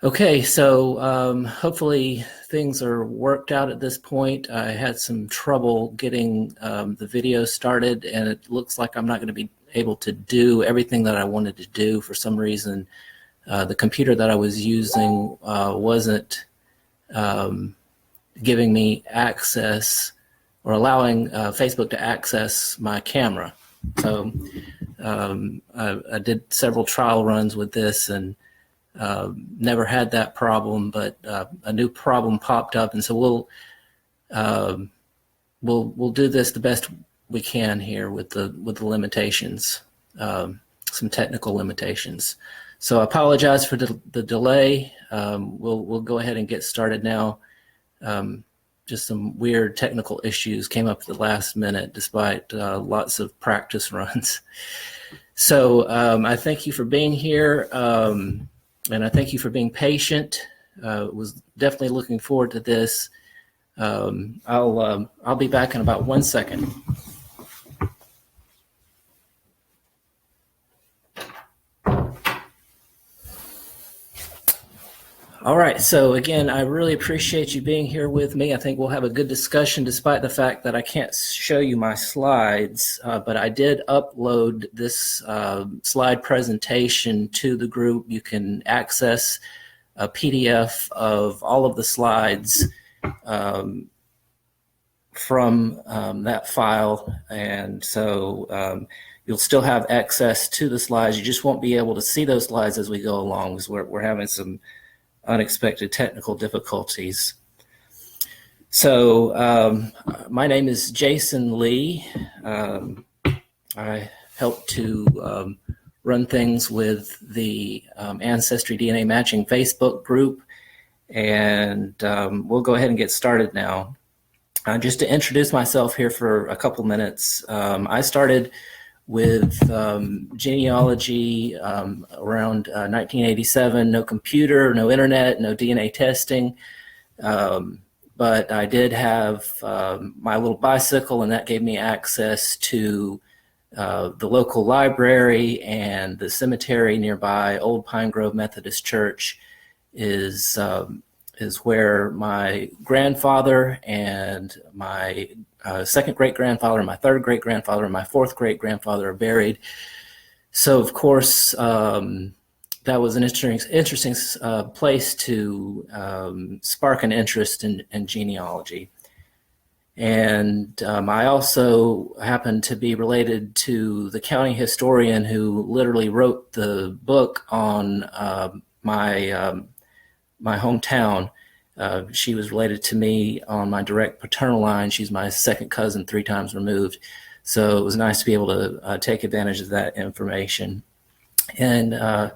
Okay, so hopefully things are worked out at this point. I had some trouble getting the video started, and it looks like I'm not going to be able to do everything that I wanted to do for some reason. The computer that I was using wasn't giving me access or allowing Facebook to access my camera. So I did several trial runs with this and never had that problem, but a new problem popped up, and so we'll do this the best we can here with the limitations, some technical limitations. So I apologize for the delay. We'll go ahead and get started now. Just some weird technical issues came up at the last minute, despite lots of practice runs. So I thank you for being here. And I thank you for being patient. Was definitely looking forward to this. I'll be back in about 1 second. All right, so again, I really appreciate you being here with me. I think we'll have a good discussion despite the fact that I can't show you my slides, but I did upload this slide presentation to the group. You can access a PDF of all of the slides from that file, and so you'll still have access to the slides. You just won't be able to see those slides as we go along because we're having some unexpected technical difficulties. So my name is Jason Lee. I help to run things with the AncestryDNA matching Facebook group, and we'll go ahead and get started now. Just to introduce myself here for a couple minutes, I started with genealogy around 1987. No computer, no internet, no DNA testing, but I did have my little bicycle, and that gave me access to the local library and the cemetery nearby. Old Pine Grove Methodist Church is where my grandfather and my second great-grandfather, my third great-grandfather, and my fourth great-grandfather are buried. So, of course, that was an interesting place to spark an interest in genealogy. And I also happen to be related to the county historian who literally wrote the book on my hometown. She was related to me on my direct paternal line. She's my second cousin, 3 times removed. So it was nice to be able to take advantage of that information. And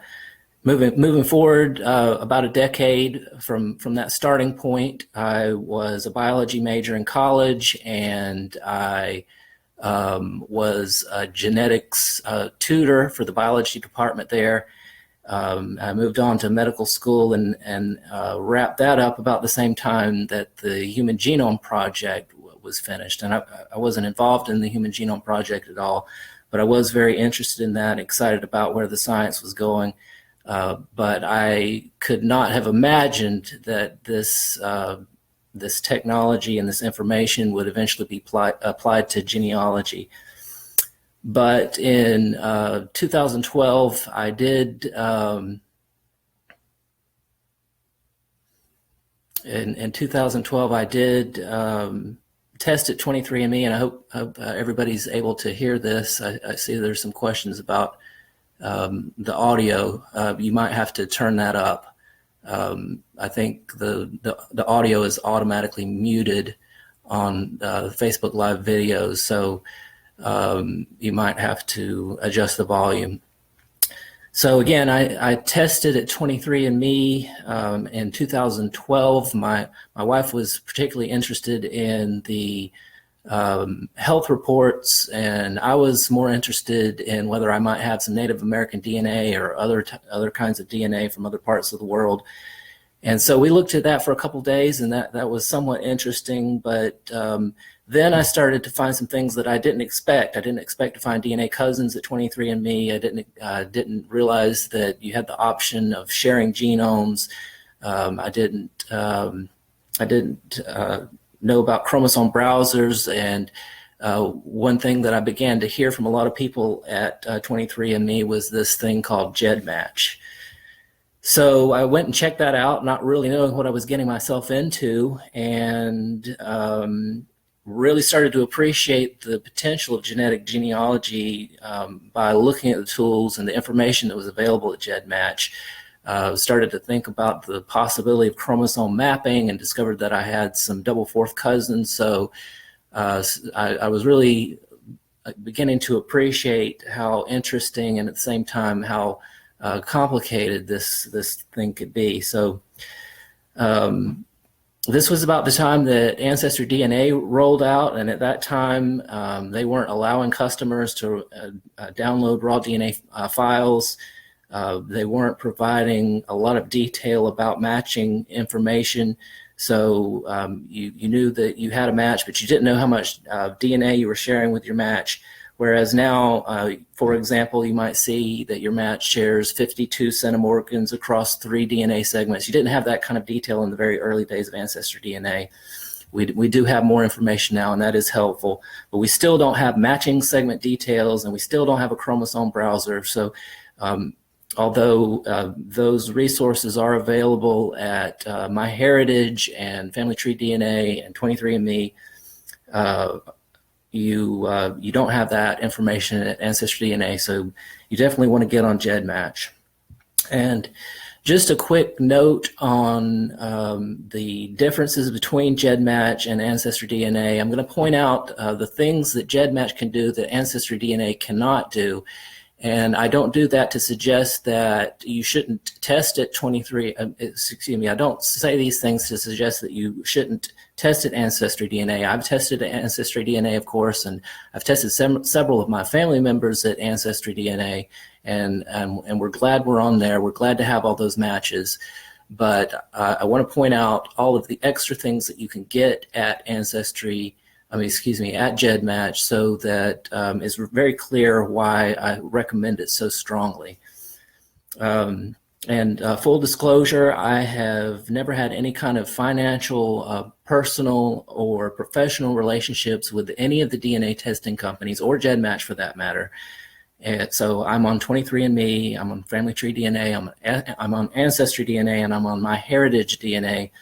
moving forward, about a decade from that starting point, I was a biology major in college, and I was a genetics tutor for the biology department there. I moved on to medical school and wrapped that up about the same time that the Human Genome Project was finished. And I wasn't involved in the Human Genome Project at all, but I was very interested in that, excited about where the science was going. But I could not have imagined that this technology and this information would eventually be applied to genealogy. But in 2012, I did in 2012 I did test at 23andMe, and I hope everybody's able to hear this. I see there's some questions about the audio. You might have to turn that up. I think the audio is automatically muted on Facebook Live videos, so you might have to adjust the volume. So again, I tested at 23andMe in 2012. My wife was particularly interested in the health reports, and I was more interested in whether I might have some Native American DNA or other kinds of DNA from other parts of the world. And so we looked at that for a couple days, and that was somewhat interesting. But then I started to find some things that I didn't expect. I didn't expect to find DNA cousins at 23andMe. I didn't realize that you had the option of sharing genomes. I didn't know about chromosome browsers, and one thing that I began to hear from a lot of people at 23andMe was this thing called GEDmatch. So I went and checked that out, not really knowing what I was getting myself into, and really started to appreciate the potential of genetic genealogy by looking at the tools and the information that was available at GEDmatch. Started to think about the possibility of chromosome mapping and discovered that I had some double fourth cousins. So I was really beginning to appreciate how interesting and at the same time how complicated this thing could be. So this was about the time that AncestryDNA rolled out, and at that time they weren't allowing customers to download raw DNA files. They weren't providing a lot of detail about matching information. So you knew that you had a match, but you didn't know how much DNA you were sharing with your match. Whereas now, for example, you might see that your match shares 52 centimorgans across 3 DNA segments. You didn't have that kind of detail in the very early days of AncestryDNA. We do have more information now, and that is helpful, but we still don't have matching segment details, and we still don't have a chromosome browser. So although those resources are available at MyHeritage and FamilyTreeDNA and 23andMe, you don't have that information at AncestryDNA, so you definitely want to get on GEDmatch. And just a quick note on the differences between GEDmatch and AncestryDNA. I'm going to point out the things that GEDmatch can do that AncestryDNA cannot do. And I don't do that to suggest that you shouldn't test it I don't say these things to suggest that you shouldn't test it AncestryDNA. I've tested AncestryDNA, of course, and I've tested several of my family members at AncestryDNA, and we're glad we're on there. We're glad to have all those matches. But I want to point out all of the extra things that you can get at at GEDmatch, so that it's very clear why I recommend it so strongly. And full disclosure, I have never had any kind of financial, personal, or professional relationships with any of the DNA testing companies, or GEDmatch for that matter. And so I'm on 23andMe, I'm on FamilyTreeDNA, I'm on AncestryDNA, and I'm on MyHeritage DNA.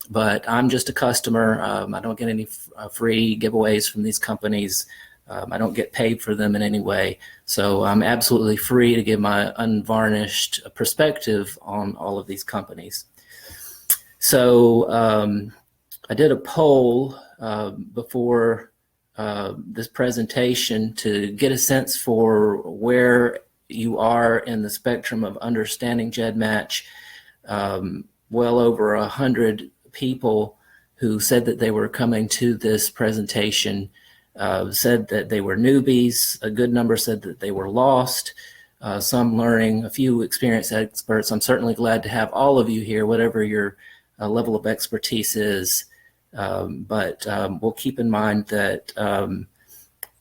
But I'm just a customer. I don't get any free giveaways from these companies. I don't get paid for them in any way. So I'm absolutely free to give my unvarnished perspective on all of these companies. So I did a poll before this presentation to get a sense for where you are in the spectrum of understanding GEDmatch. Well over 100 people who said that they were coming to this presentation said that they were newbies. A good number said that they were lost. Some learning, a few experienced experts. I'm certainly glad to have all of you here, whatever your level of expertise is. But we'll keep in mind that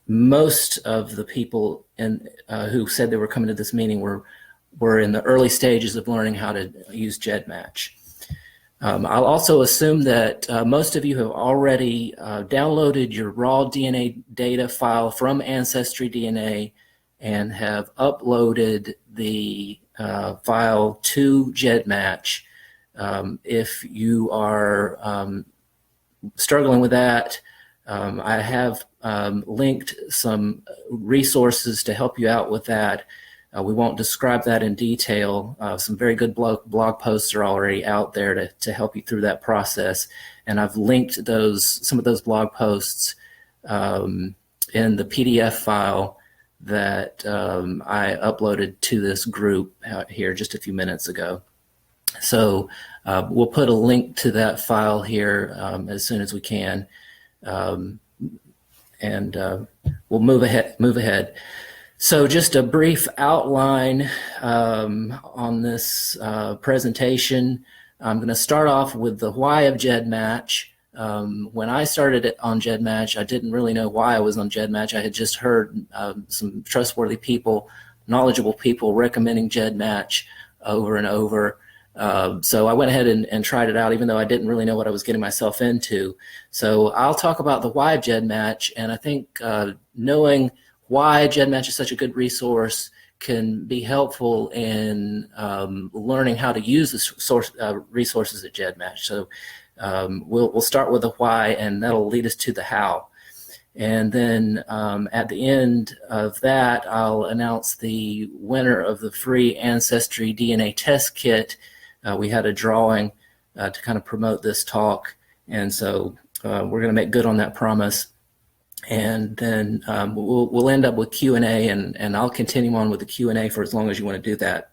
most of the people who said they were coming to this meeting were in the early stages of learning how to use GEDmatch. I'll also assume that most of you have already downloaded your raw DNA data file from AncestryDNA and have uploaded the file to GEDmatch. If you are struggling with that, I have linked some resources to help you out with that. We won't describe that in detail. Some very good blog posts are already out there to help you through that process. And I've linked some of those blog posts in the PDF file that I uploaded to this group here just a few minutes ago. So we'll put a link to that file here as soon as we can. And we'll move ahead. So just a brief outline on this presentation. I'm going to start off with the why of GEDmatch. When I started on GEDmatch, I didn't really know why I was on GEDmatch. I had just heard some trustworthy people, knowledgeable people recommending GEDmatch over and over. So I went ahead and tried it out, even though I didn't really know what I was getting myself into. So I'll talk about the why of GEDmatch, and I think knowing why GEDmatch is such a good resource can be helpful in learning how to use the resources at GEDmatch. So we'll start with the why, and that'll lead us to the how. And then at the end of that, I'll announce the winner of the free AncestryDNA test kit. We had a drawing to kind of promote this talk, and so we're going to make good on that promise. And then we'll end up with Q&A, and I'll continue on with the Q&A for as long as you want to do that.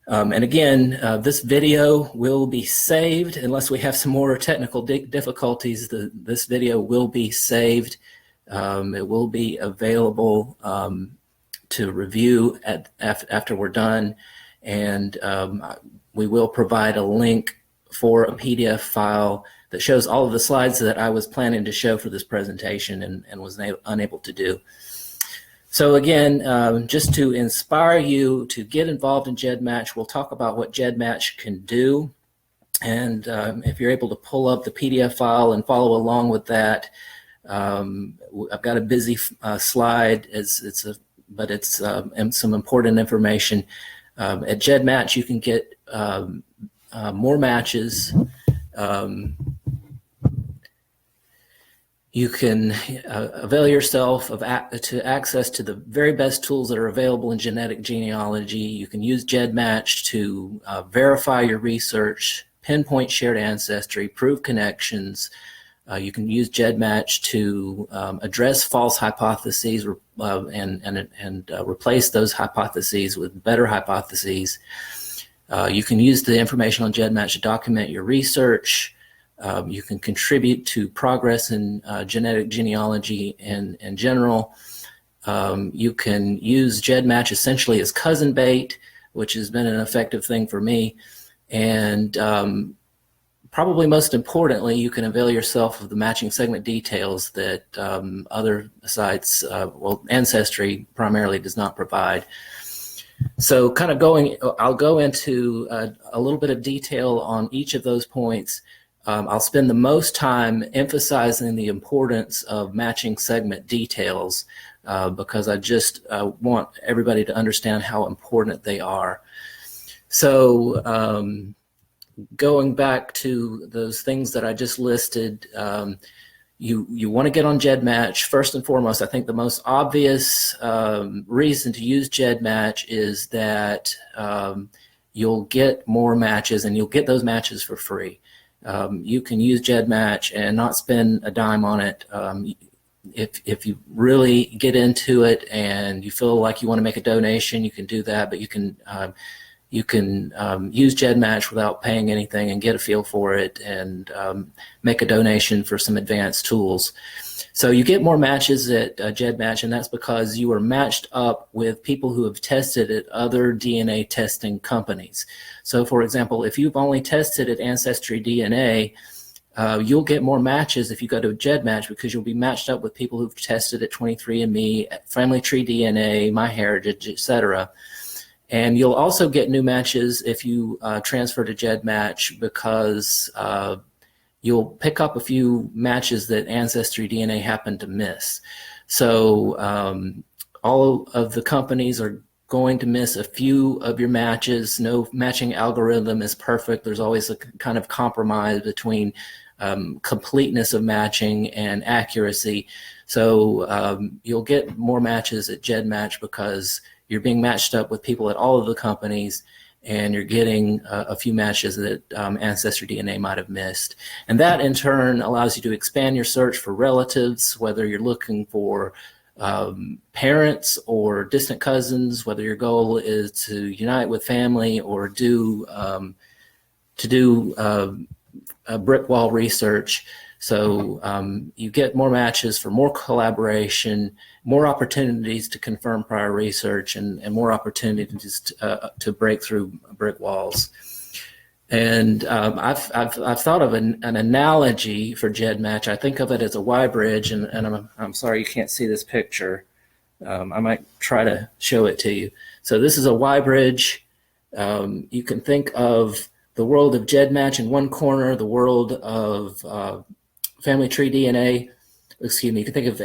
And again, this video will be saved unless we have some more technical difficulties. This video will be saved. It will be available to review after we're done, and we will provide a link for a PDF file that shows all of the slides that I was planning to show for this presentation and was unable to do. So again, just to inspire you to get involved in GEDmatch, we'll talk about what GEDmatch can do. And if you're able to pull up the PDF file and follow along with that, I've got a busy slide. But it's some important information. At GEDmatch, you can get more matches. You can avail yourself of access to the very best tools that are available in genetic genealogy. You can use GEDmatch to verify your research, pinpoint shared ancestry, prove connections. You can use GEDmatch to address false hypotheses and replace those hypotheses with better hypotheses. You can use the information on GEDmatch to document your research. You can contribute to progress in genetic genealogy in general. You can use GEDmatch essentially as cousin bait, which has been an effective thing for me. And probably most importantly, you can avail yourself of the matching segment details that other sites, well, Ancestry primarily does not provide. So kind of I'll go into a little bit of detail on each of those points. I'll spend the most time emphasizing the importance of matching segment details because I just want everybody to understand how important they are. So going back to those things that I just listed, you want to get on GEDmatch. First and foremost, I think the most obvious reason to use GEDmatch is that you'll get more matches, and you'll get those matches for free. You can use GEDmatch and not spend a dime on it. If you really get into it and you feel like you want to make a donation, you can do that, but you can use GEDmatch without paying anything and get a feel for it and make a donation for some advanced tools. So you get more matches at GEDmatch, and that's because you are matched up with people who have tested at other DNA testing companies. So for example, if you've only tested at AncestryDNA, you'll get more matches if you go to GEDmatch because you'll be matched up with people who've tested at 23andMe, at Family Tree DNA, MyHeritage, etc. And you'll also get new matches if you transfer to GEDmatch because you'll pick up a few matches that AncestryDNA happened to miss. So all of the companies are going to miss a few of your matches. No matching algorithm is perfect. There's always a kind of compromise between completeness of matching and accuracy. So you'll get more matches at GEDmatch because you're being matched up with people at all of the companies, and you're getting a few matches that AncestryDNA might have missed. And that in turn allows you to expand your search for relatives, whether you're looking for parents or distant cousins, whether your goal is to unite with family or do a brick wall research. So you get more matches for more collaboration, more opportunities to confirm prior research, and more opportunities to break through brick walls. And I've thought of an analogy for GEDmatch. I think of it as a Y bridge, and I'm sorry you can't see this picture. I might try to show it to you. So this is a Y bridge, You can think of the world of GEDmatch in one corner, the world of family tree DNA. Excuse me. You can think of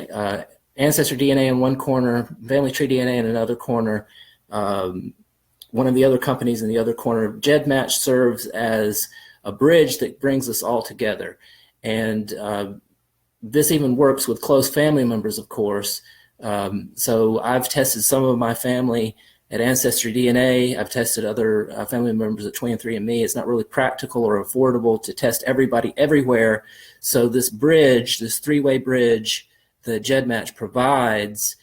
AncestryDNA in one corner, family tree DNA in another corner. One of the other companies in the other corner. GEDmatch serves as a bridge that brings us all together, and this even works with close family members, of course. So I've tested some of my family at AncestryDNA. I've tested other family members at 23andMe. It's not really practical or affordable to test everybody everywhere. So this bridge, this three-way bridge that GEDmatch provides,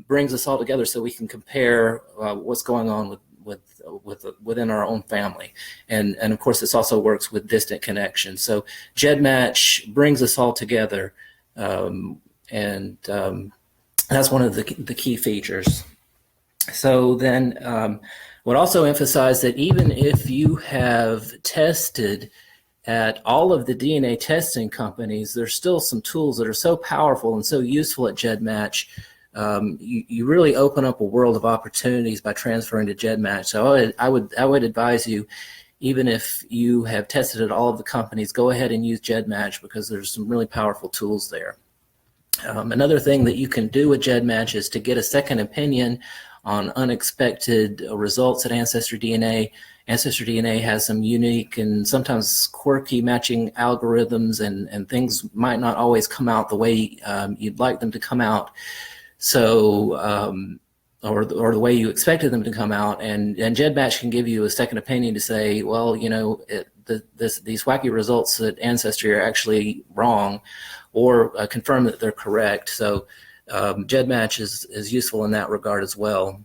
brings us all together so we can compare what's going on within our own family. And of course, this also works with distant connections. So GEDmatch brings us all together, and that's one of the key features. So then would also emphasize that even if you have tested at all of the DNA testing companies, there's still some tools that are so powerful and so useful at GEDmatch. You really open up a world of opportunities by transferring to GEDmatch. So I would advise you, even if you have tested at all of the companies, go ahead and use GEDmatch, because there's some really powerful tools there. Another thing that you can do with GEDmatch is to get a second opinion on unexpected results at AncestryDNA. AncestryDNA has some unique and sometimes quirky matching algorithms, and things might not always come out the way you'd like them to come out. So, or the way you expected them to come out, and GEDmatch can give you a second opinion to say, well, you know, these wacky results at Ancestry are actually wrong, or confirm that they're correct. So GEDmatch is useful in that regard as well.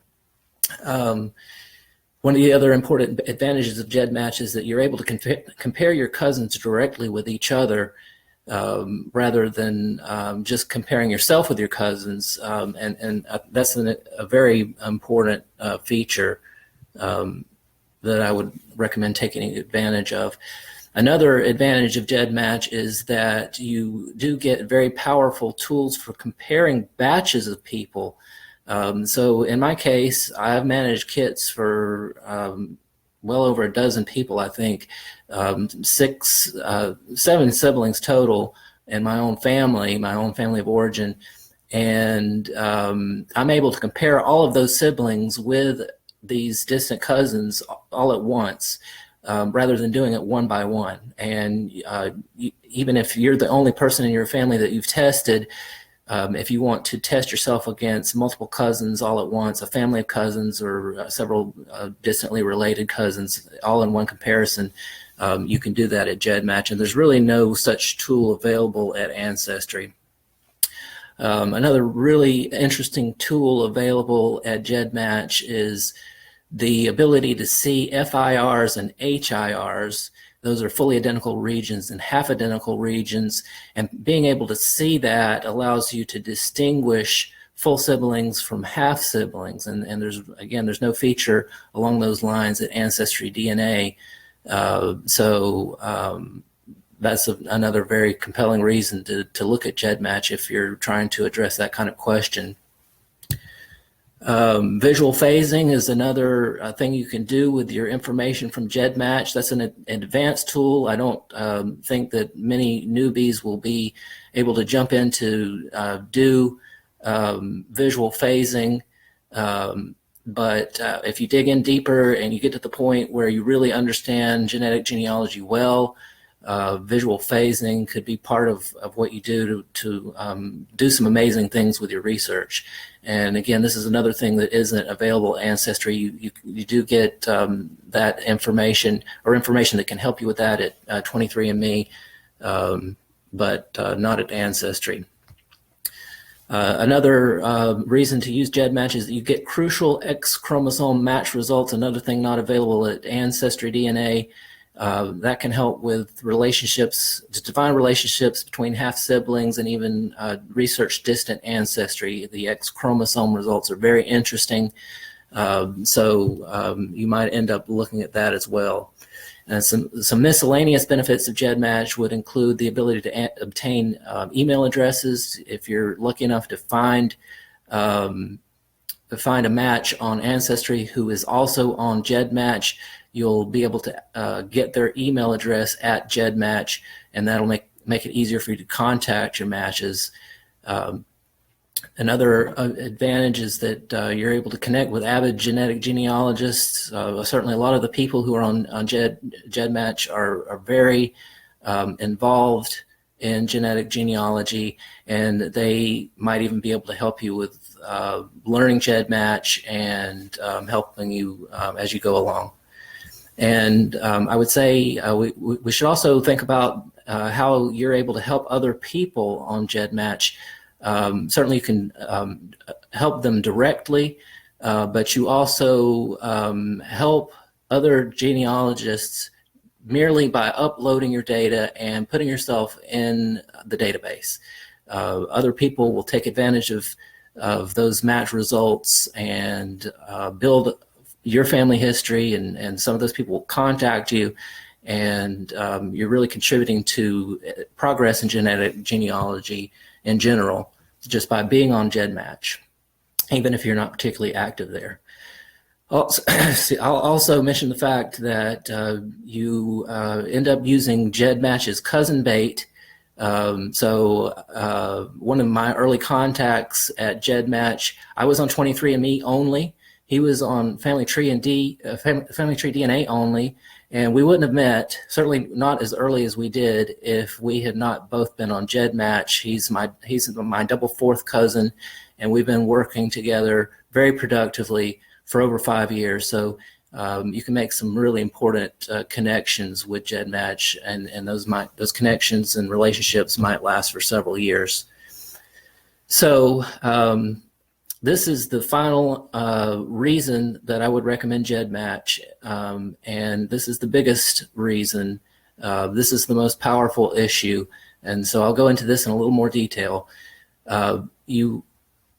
One of the other important advantages of GEDmatch is that you're able to compare your cousins directly with each other, rather than just comparing yourself with your cousins, and that's a very important feature that I would recommend taking advantage of. Another advantage of GEDmatch is that you do get very powerful tools for comparing batches of people. So in my case, I've managed kits for well over a dozen people, I think, 7 siblings total in my own family of origin. And I'm able to compare all of those siblings with these distant cousins all at once, rather than doing it one by one. And even if you're the only person in your family that you've tested, if you want to test yourself against multiple cousins all at once, a family of cousins, or several distantly related cousins all in one comparison, you can do that at GEDmatch, and there's really no such tool available at Ancestry. Another really interesting tool available at GEDmatch is the ability to see FIRs and HIRs. Those are fully identical regions and half identical regions, and being able to see that allows you to distinguish full siblings from half siblings. And there's no feature along those lines at AncestryDNA. That's another very compelling reason to look at GEDmatch if you're trying to address that kind of question. Visual phasing is another thing you can do with your information from GEDmatch. That's an advanced tool. I don't think that many newbies will be able to jump into do visual phasing. But if you dig in deeper and you get to the point where you really understand genetic genealogy well, visual phasing could be part of what you do to do some amazing things with your research. And again, this is another thing that isn't available at Ancestry. You do get that information, or information that can help you with that, at 23andMe, but not at Ancestry. Another reason to use GEDmatch is that you get crucial X chromosome match results, another thing not available at AncestryDNA. That can help with relationships, to define relationships between half siblings, and even research distant ancestry. The X chromosome results are very interesting, so you might end up looking at that as well. And some miscellaneous benefits of GEDmatch would include the ability to obtain email addresses. If you're lucky enough to find find a match on Ancestry who is also on GEDmatch, you'll be able to get their email address at GEDmatch, and that'll make it easier for you to contact your matches. Another advantage is that you're able to connect with avid genetic genealogists. Certainly a lot of the people who are on GEDmatch are very involved in genetic genealogy, and they might even be able to help you with learning GEDmatch and helping you as you go along. And I would say we should also think about how you're able to help other people on GEDmatch. Certainly you can help them directly, but you also help other genealogists merely by uploading your data and putting yourself in the database. Other people will take advantage of those match results and build your family history, and some of those people will contact you, and you're really contributing to progress in genetic genealogy in general just by being on GEDmatch, even if you're not particularly active there. I'll also mention the fact that you end up using GEDmatch's cousin bait. So one of my early contacts at GEDmatch, I was on 23andMe only. He was on Family Tree DNA only, and we wouldn't have met, certainly not as early as we did, if we had not both been on GEDmatch. He's my double fourth cousin, and we've been working together very productively for over 5 years. So you can make some really important connections with GEDmatch, and those connections and relationships might last for several years. So this is the final reason that I would recommend GEDmatch, and this is the biggest reason. This is the most powerful issue, and so I'll go into this in a little more detail.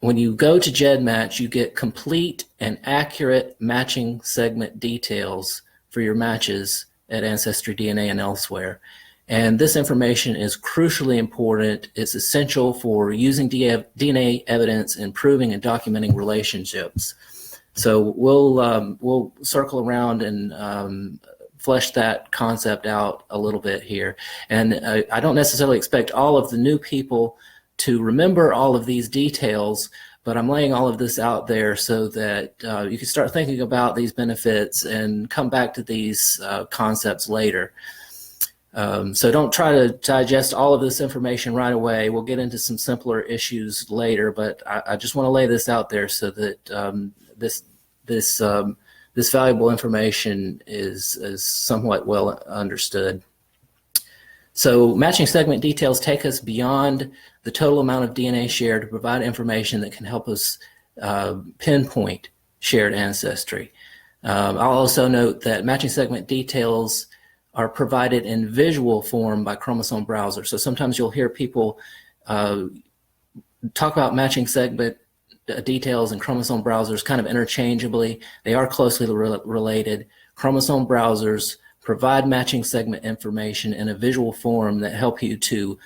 When you go to GEDmatch, you get complete and accurate matching segment details for your matches at AncestryDNA and elsewhere. And this information is crucially important. It's essential for using DNA evidence in proving and documenting relationships. So we'll circle around and flesh that concept out a little bit here. And I don't necessarily expect all of the new people to remember all of these details, but I'm laying all of this out there so that you can start thinking about these benefits and come back to these concepts later. So don't try to digest all of this information right away. We'll get into some simpler issues later, but I just want to lay this out there so that this valuable information is somewhat well understood. So matching segment details take us beyond the total amount of DNA shared to provide information that can help us pinpoint shared ancestry. I'll also note that matching segment details are provided in visual form by Chromosome Browser. So sometimes you'll hear people talk about matching segment details and chromosome browsers kind of interchangeably. They are closely related. Chromosome browsers provide matching segment information in a visual form that help you to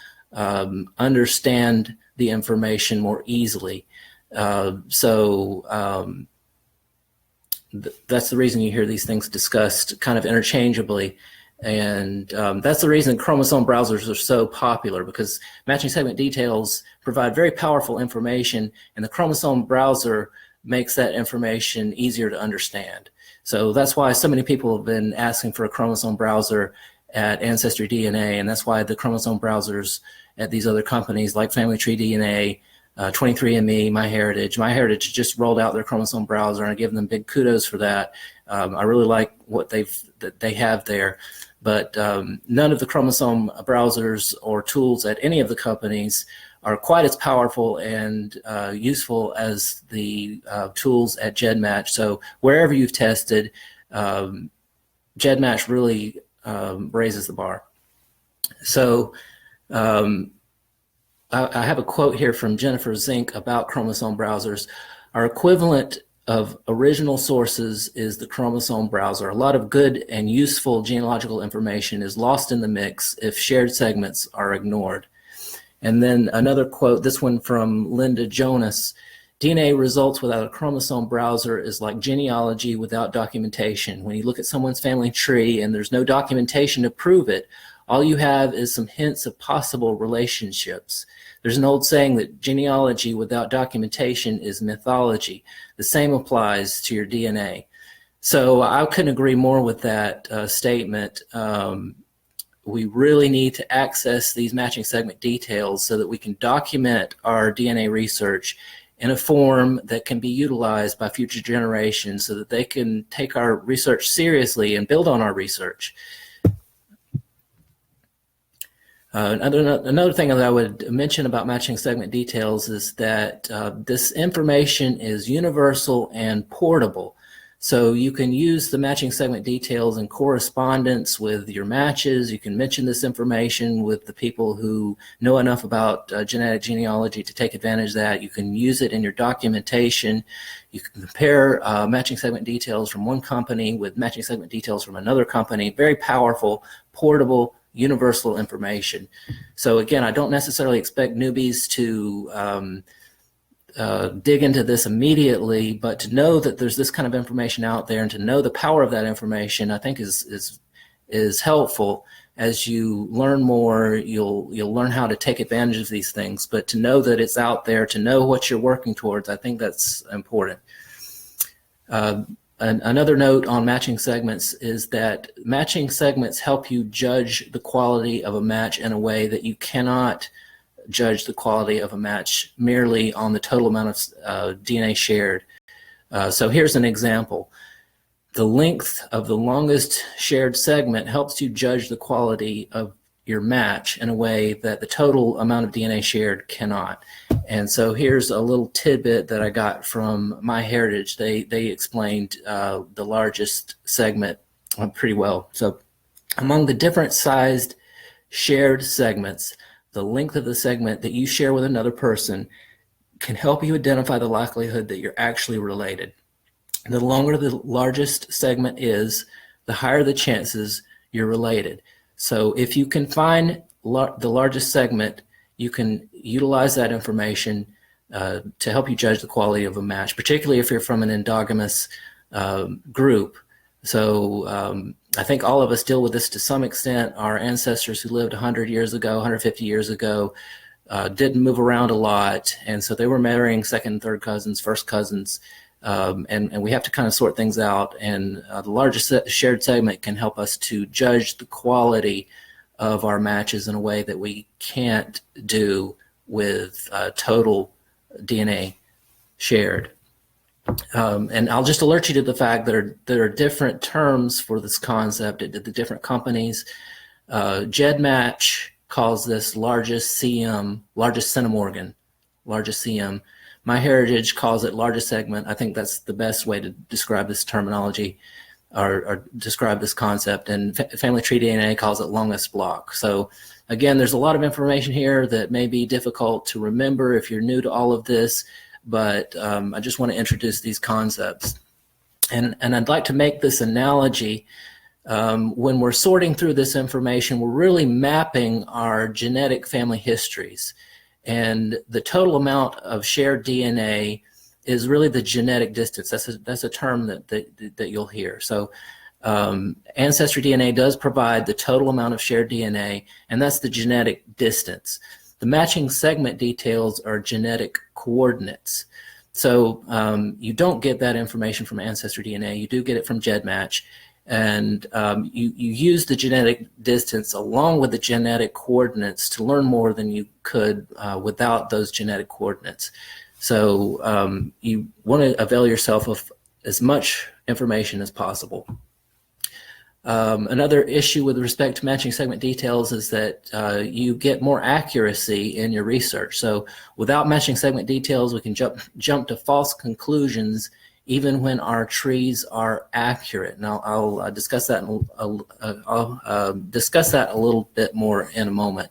understand the information more easily. That's the reason you hear these things discussed kind of interchangeably. And that's the reason chromosome browsers are so popular, because matching segment details provide very powerful information, and the chromosome browser makes that information easier to understand. So that's why so many people have been asking for a chromosome browser at AncestryDNA, and that's why the chromosome browsers at these other companies like Family Tree DNA, 23andMe, MyHeritage just rolled out their chromosome browser, and I give them big kudos for that. I really like what they have there. But none of the chromosome browsers or tools at any of the companies are quite as powerful and useful as the tools at GEDmatch. So wherever you've tested, GEDmatch really raises the bar. So I have a quote here from Jennifer Zink about chromosome browsers. Our equivalent of original sources is the chromosome browser. A lot of good and useful genealogical information is lost in the mix if shared segments are ignored. And then another quote, this one from Linda Jonas, DNA results without a chromosome browser is like genealogy without documentation. When you look at someone's family tree and there's no documentation to prove it, all you have is some hints of possible relationships. There's an old saying that genealogy without documentation is mythology. The same applies to your DNA. So I couldn't agree more with that statement. We really need to access these matching segment details so that we can document our DNA research in a form that can be utilized by future generations so that they can take our research seriously and build on our research. Another thing that I would mention about matching segment details is that this information is universal and portable. So you can use the matching segment details in correspondence with your matches. You can mention this information with the people who know enough about genetic genealogy to take advantage of that. You can use it in your documentation. You can compare matching segment details from one company with matching segment details from another company. Very powerful, portable, universal information. So again, I don't necessarily expect newbies to dig into this immediately, but to know that there's this kind of information out there and to know the power of that information, I think is helpful. As you learn more, you'll learn how to take advantage of these things, but to know that it's out there, to know what you're working towards, I think that's important. Another note on matching segments is that matching segments help you judge the quality of a match in a way that you cannot judge the quality of a match merely on the total amount of DNA shared. So here's an example. The length of the longest shared segment helps you judge the quality of your match in a way that the total amount of DNA shared cannot. And so here's a little tidbit that I got from MyHeritage. They explained the largest segment pretty well. So among the different sized shared segments, the length of the segment that you share with another person can help you identify the likelihood that you're actually related. The longer the largest segment is, the higher the chances you're related. So if you can find the largest segment, you can utilize that information to help you judge the quality of a match, particularly if you're from an endogamous group. So I think all of us deal with this to some extent. Our ancestors who lived 100 years ago, 150 years ago, didn't move around a lot, and so they were marrying second and third cousins, first cousins, and we have to kind of sort things out, and the largest shared segment can help us to judge the quality of our matches in a way that we can't do with total DNA shared. And I'll just alert you to the fact that there are different terms for this concept at the different companies. GEDmatch calls this largest CM, largest centimorgan, largest CM. MyHeritage calls it largest segment. I think that's the best way to describe this terminology or describe this concept. And AncestryDNA calls it longest block. So again, there's a lot of information here that may be difficult to remember if you're new to all of this, but I just want to introduce these concepts. And I'd like to make this analogy. When we're sorting through this information, we're really mapping our genetic family histories. And the total amount of shared DNA is really the genetic distance. That's a term that you'll hear. So AncestryDNA does provide the total amount of shared DNA, and that's the genetic distance. The matching segment details are genetic coordinates. So you don't get that information from AncestryDNA. You do get it from GEDmatch. And you use the genetic distance along with the genetic coordinates to learn more than you could without those genetic coordinates. So you want to avail yourself of as much information as possible. Another issue with respect to matching segment details is that you get more accuracy in your research. So without matching segment details, we can jump to false conclusions even when our trees are accurate. And I'll discuss that. I'll discuss that a little bit more in a moment.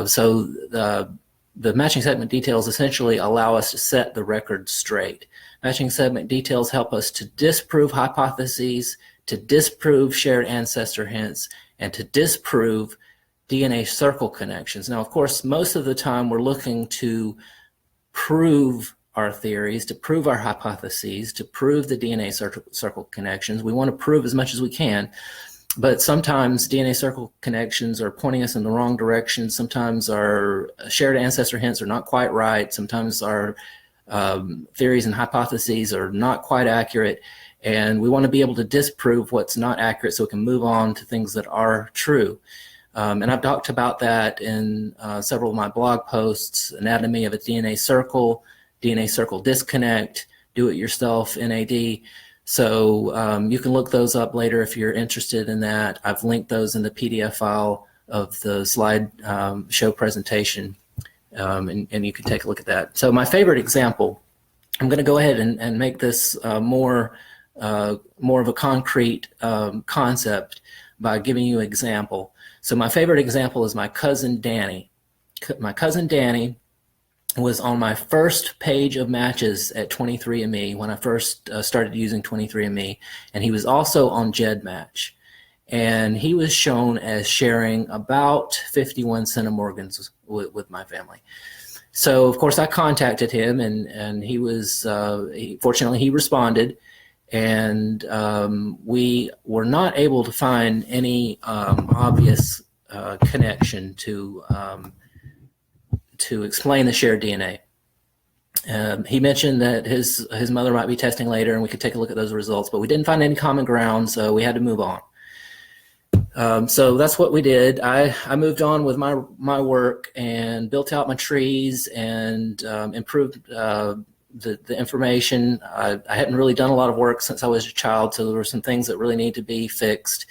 So the matching segment details essentially allow us to set the record straight. Matching segment details help us to disprove hypotheses, to disprove shared ancestor hints, and to disprove DNA circle connections. Now, of course, most of the time we're looking to prove our theories, to prove our hypotheses, to prove the DNA circle connections. We want to prove as much as we can, but sometimes DNA circle connections are pointing us in the wrong direction. Sometimes our shared ancestor hints are not quite right. Sometimes our theories and hypotheses are not quite accurate, and we want to be able to disprove what's not accurate so we can move on to things that are true. And I've talked about that in several of my blog posts: Anatomy of a DNA Circle, DNA Circle Disconnect, Do It Yourself, NAD. So you can look those up later if you're interested in that. I've linked those in the PDF file of the slide show presentation, and you can take a look at that. So my favorite example, I'm going to go ahead and make this more of a concrete concept by giving you an example. So my favorite example is my cousin Danny. My cousin Danny was on my first page of matches at 23andMe when I first started using 23andMe, and he was also on GEDmatch. And he was shown as sharing about 51 centimorgans with my family. So of course I contacted him, and he was, fortunately he responded, and we were not able to find any obvious connection to explain the shared DNA. He mentioned that his mother might be testing later, and we could take a look at those results, but we didn't find any common ground, so we had to move on. So that's what we did. I moved on with my work and built out my trees and improved the information. I hadn't really done a lot of work since I was a child, so there were some things that really need to be fixed.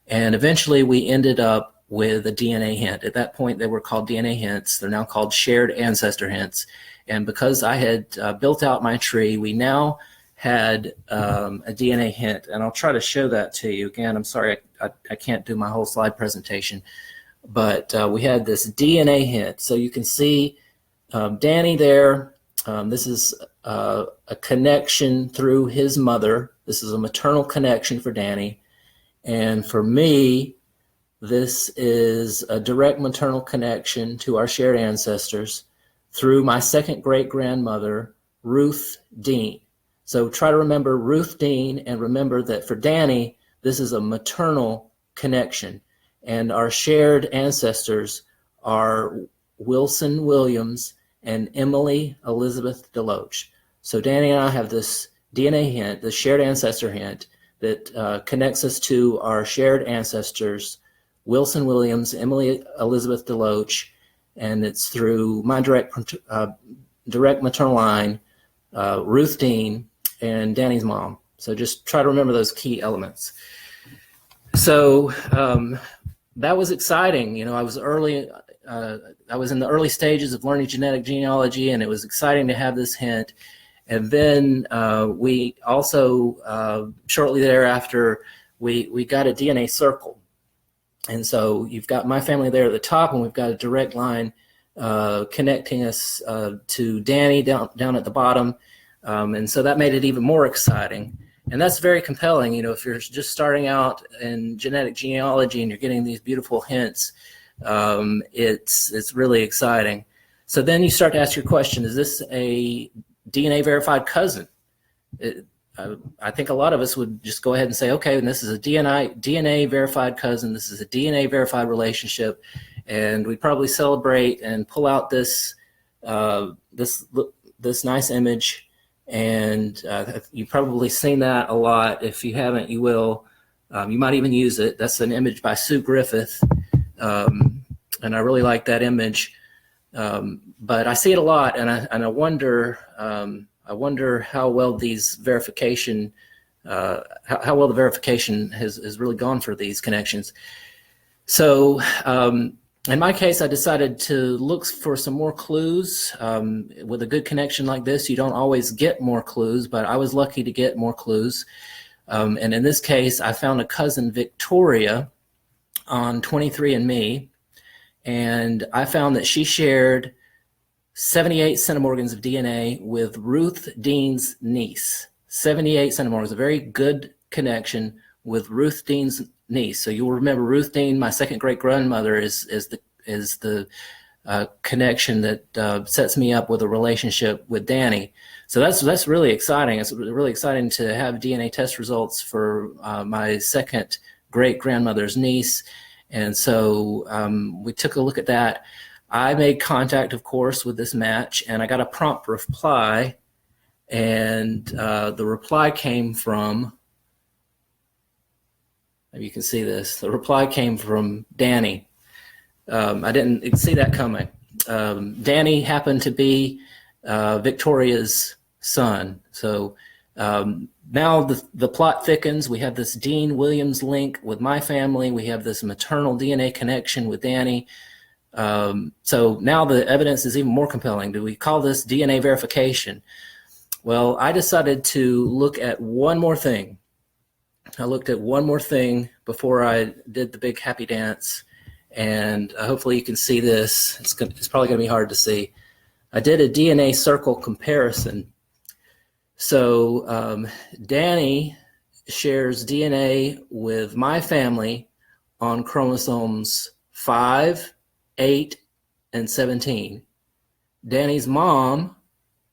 And eventually we ended up with a DNA hint. At that point they were called DNA hints. They're now called shared ancestor hints. And because I had built out my tree, we now had a DNA hint. And I'll try to show that to you. Again, I'm sorry I can't do my whole slide presentation, but we had this DNA hint. So you can see Danny there. This is a connection through his mother. This is a maternal connection for Danny. And for me, this is a direct maternal connection to our shared ancestors through my second great-grandmother, Ruth Dean. So try to remember Ruth Dean, and remember that for Danny, this is a maternal connection. And our shared ancestors are Wilson Williams and Emily Elizabeth DeLoach. So Danny and I have this DNA hint, the shared ancestor hint, that connects us to our shared ancestors, Wilson Williams, Emily Elizabeth DeLoach, and it's through my direct maternal line, Ruth Dean, and Danny's mom. So just try to remember those key elements. So that was exciting. You know, I was in the early stages of learning genetic genealogy, and it was exciting to have this hint. And then we also, shortly thereafter, we got a DNA circle. And so you've got my family there at the top, and we've got a direct line connecting us to Danny down at the bottom. And so that made it even more exciting. And that's very compelling. You know, if you're just starting out in genetic genealogy and you're getting these beautiful hints, it's really exciting. So then you start to ask your question, is this a DNA verified cousin? I think a lot of us would just go ahead and say, okay, and this is a DNA verified cousin. This is a DNA verified relationship, and we probably celebrate and pull out this this nice image. And you've probably seen that a lot. If you haven't, you will. You might even use it. That's an image by Sue Griffith, and I really like that image. But I see it a lot, and I wonder. I wonder how well these verification, how well the verification has really gone for these connections. So in my case, I decided to look for some more clues. With a good connection like this, you don't always get more clues, but I was lucky to get more clues. And in this case, I found a cousin, Victoria, on 23andMe, and I found that she shared 78 centimorgans of DNA with Ruth Dean's niece. 78 centimorgans, a very good connection with Ruth Dean's niece. So you'll remember Ruth Dean, my second great grandmother, is the connection that sets me up with a relationship with Danny. So that's really exciting. It's really exciting to have DNA test results for my second great-grandmother's niece. And so we took a look at that. I made contact, of course, with this match, and I got a prompt reply. And the reply came from, maybe you can see this, the reply came from Danny. I didn't see that coming. Danny happened to be Victoria's son. So now the plot thickens. We have this Dean Williams link with my family. We have this maternal DNA connection with Danny. So now the evidence is even more compelling. Do we call this DNA verification? Well, I decided to look at one more thing. I looked at one more thing before I did the big happy dance. And hopefully you can see this. It's probably going to be hard to see. I did a DNA circle comparison. So Danny shares DNA with my family on chromosomes 5, 8, and 17. Danny's mom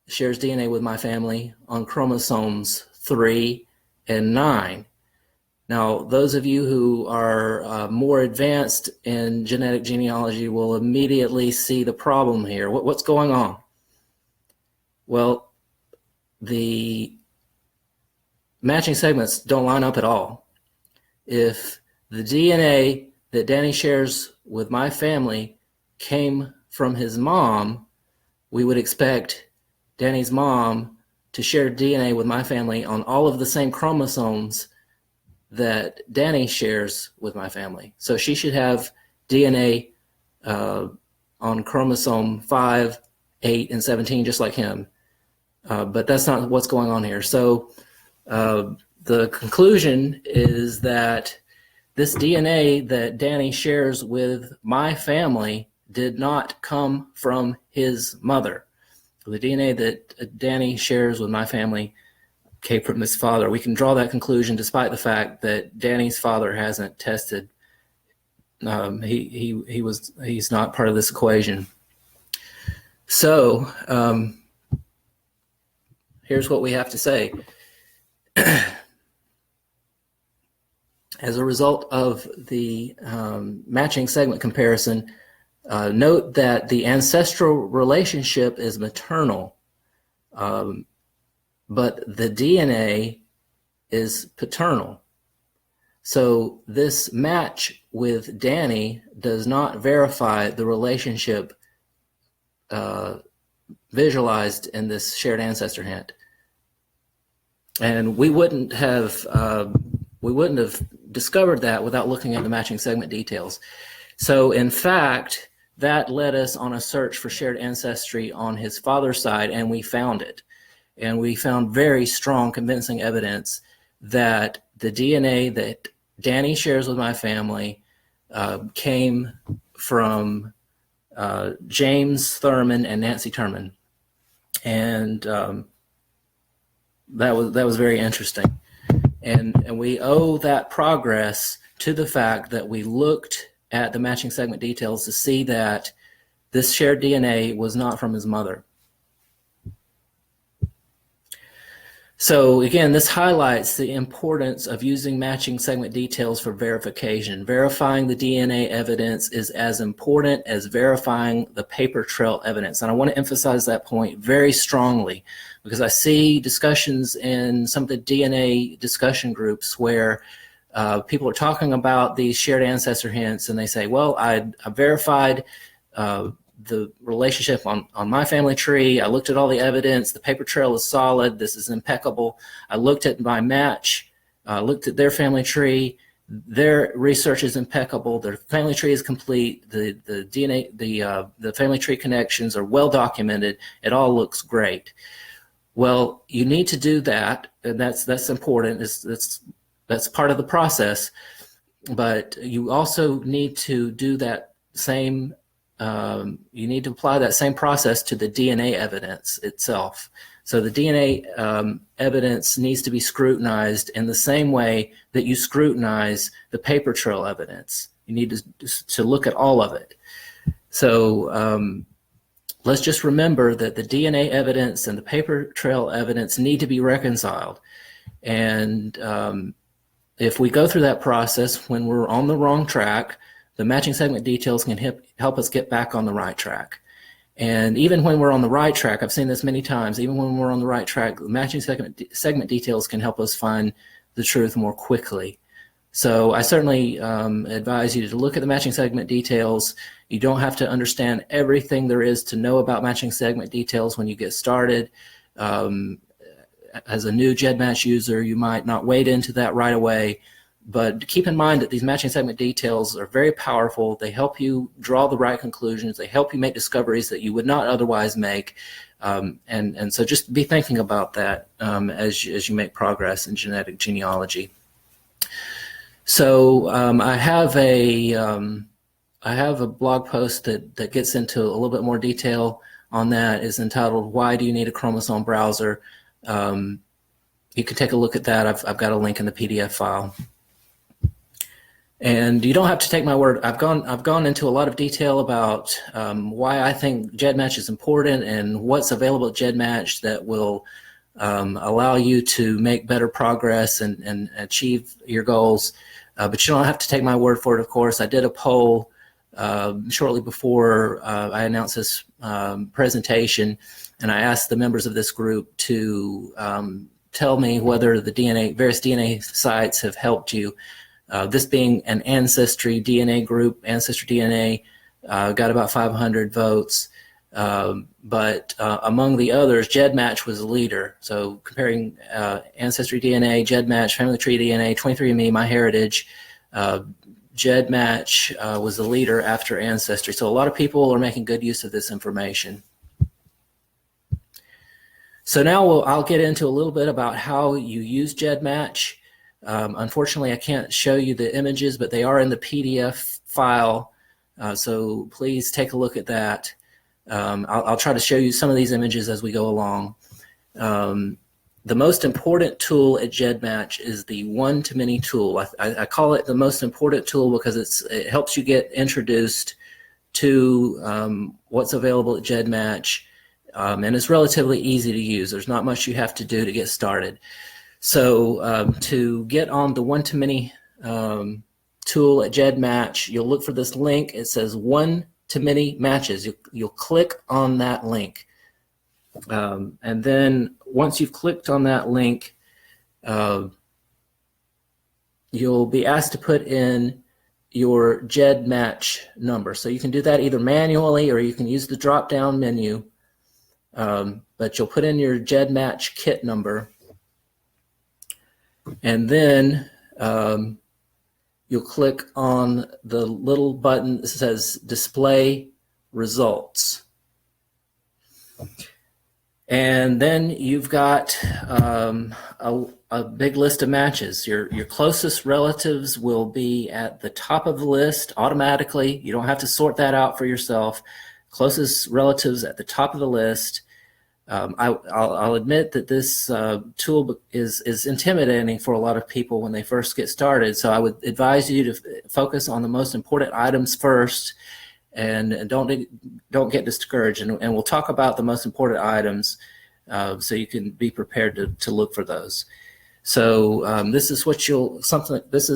shares DNA with my family on chromosomes 3 and 9. Now, those of you who are more advanced in genetic genealogy will immediately see the problem here. What's going on? Well, the matching segments don't line up at all. If the DNA that Danny shares with my family came from his mom, we would expect Danny's mom to share DNA with my family on all of the same chromosomes that Danny shares with my family. So she should have DNA on chromosome 5, 8, and 17, just like him. But that's not what's going on here. So the conclusion is that this DNA that Danny shares with my family did not come from his mother. The DNA that Danny shares with my family came from his father. We can draw that conclusion despite the fact that Danny's father hasn't tested. He's not part of this equation. So here's what we have to say. As a result of the matching segment comparison, note that the ancestral relationship is maternal, but the DNA is paternal. So this match with Danny does not verify the relationship visualized in this shared ancestor hint. And we wouldn't have discovered that without looking at the matching segment details. So in fact, that led us on a search for shared ancestry on his father's side, and we found it. And we found very strong, convincing evidence that the DNA that Danny shares with my family came from James Thurman and Nancy Turman. And that was very interesting. And we owe that progress to the fact that we looked at the matching segment details to see that this shared DNA was not from his mother. So again, this highlights the importance of using matching segment details for verification. Verifying the DNA evidence is as important as verifying the paper trail evidence. And I want to emphasize that point very strongly, because I see discussions in some of the DNA discussion groups where people are talking about these shared ancestor hints, and they say, well, I verified the relationship on my family tree. I looked at all the evidence. The paper trail is solid. This is impeccable. I looked at my match, looked at their family tree. Their research is impeccable. Their family tree is complete. The DNA, the family tree connections are well documented. It all looks great. Well, you need to do that, and that's important. That's part of the process. But you also need to do that same. You need to apply that same process to the DNA evidence itself. So the DNA evidence needs to be scrutinized in the same way that you scrutinize the paper trail evidence. You need to look at all of it. So let's just remember that the DNA evidence and the paper trail evidence need to be reconciled. And if we go through that process when we're on the wrong track, the matching segment details can help us get back on the right track. And even when we're on the right track, I've seen this many times, even when we're on the right track, the matching segment details can help us find the truth more quickly. So I certainly advise you to look at the matching segment details. You don't have to understand everything there is to know about matching segment details when you get started. As a new GEDmatch user, you might not wade into that right away, but keep in mind that these matching segment details are very powerful. They help you draw the right conclusions. They help you make discoveries that you would not otherwise make. And so just be thinking about that as you make progress in genetic genealogy. So I have a blog post that gets into a little bit more detail on that. It's entitled, "Why Do You Need a Chromosome Browser?" You can take a look at that. I've got a link in the PDF file. And you don't have to take my word. I've gone into a lot of detail about why I think GEDmatch is important and what's available at GEDmatch that will allow you to make better progress and achieve your goals. But you don't have to take my word for it, of course. I did a poll shortly before I announced this presentation, and I asked the members of this group to tell me whether the various DNA sites have helped you. This being an AncestryDNA group, AncestryDNA got about 500 votes. But among the others, GEDmatch was the leader. So comparing AncestryDNA, GEDmatch, Family Tree DNA, 23andMe, MyHeritage, GEDmatch was the leader after Ancestry. So a lot of people are making good use of this information. So now I'll get into a little bit about how you use GEDmatch. Unfortunately, I can't show you the images, but they are in the PDF file. So please take a look at that. I'll try to show you some of these images as we go along. The most important tool at GEDmatch is the one-to-many tool. I call it the most important tool because it helps you get introduced to what's available at GEDmatch, and it's relatively easy to use. There's not much you have to do to get started. So to get on the one-to-many tool at GEDmatch, you'll look for this link. It says one-to-many matches. You'll click on that link. And then once you've clicked on that link, you'll be asked to put in your GEDmatch number. So you can do that either manually or you can use the drop-down menu. But you'll put in your GEDmatch kit number. And then you'll click on the little button that says Display Results. And then you've got a big list of matches. Your closest relatives will be at the top of the list automatically. You don't have to sort that out for yourself. Closest relatives at the top of the list. I'll admit that this tool is intimidating for a lot of people when they first get started. So I would advise you to focus on the most important items first, and don't get discouraged. And we'll talk about the most important items so you can be prepared to look for those. So this is what this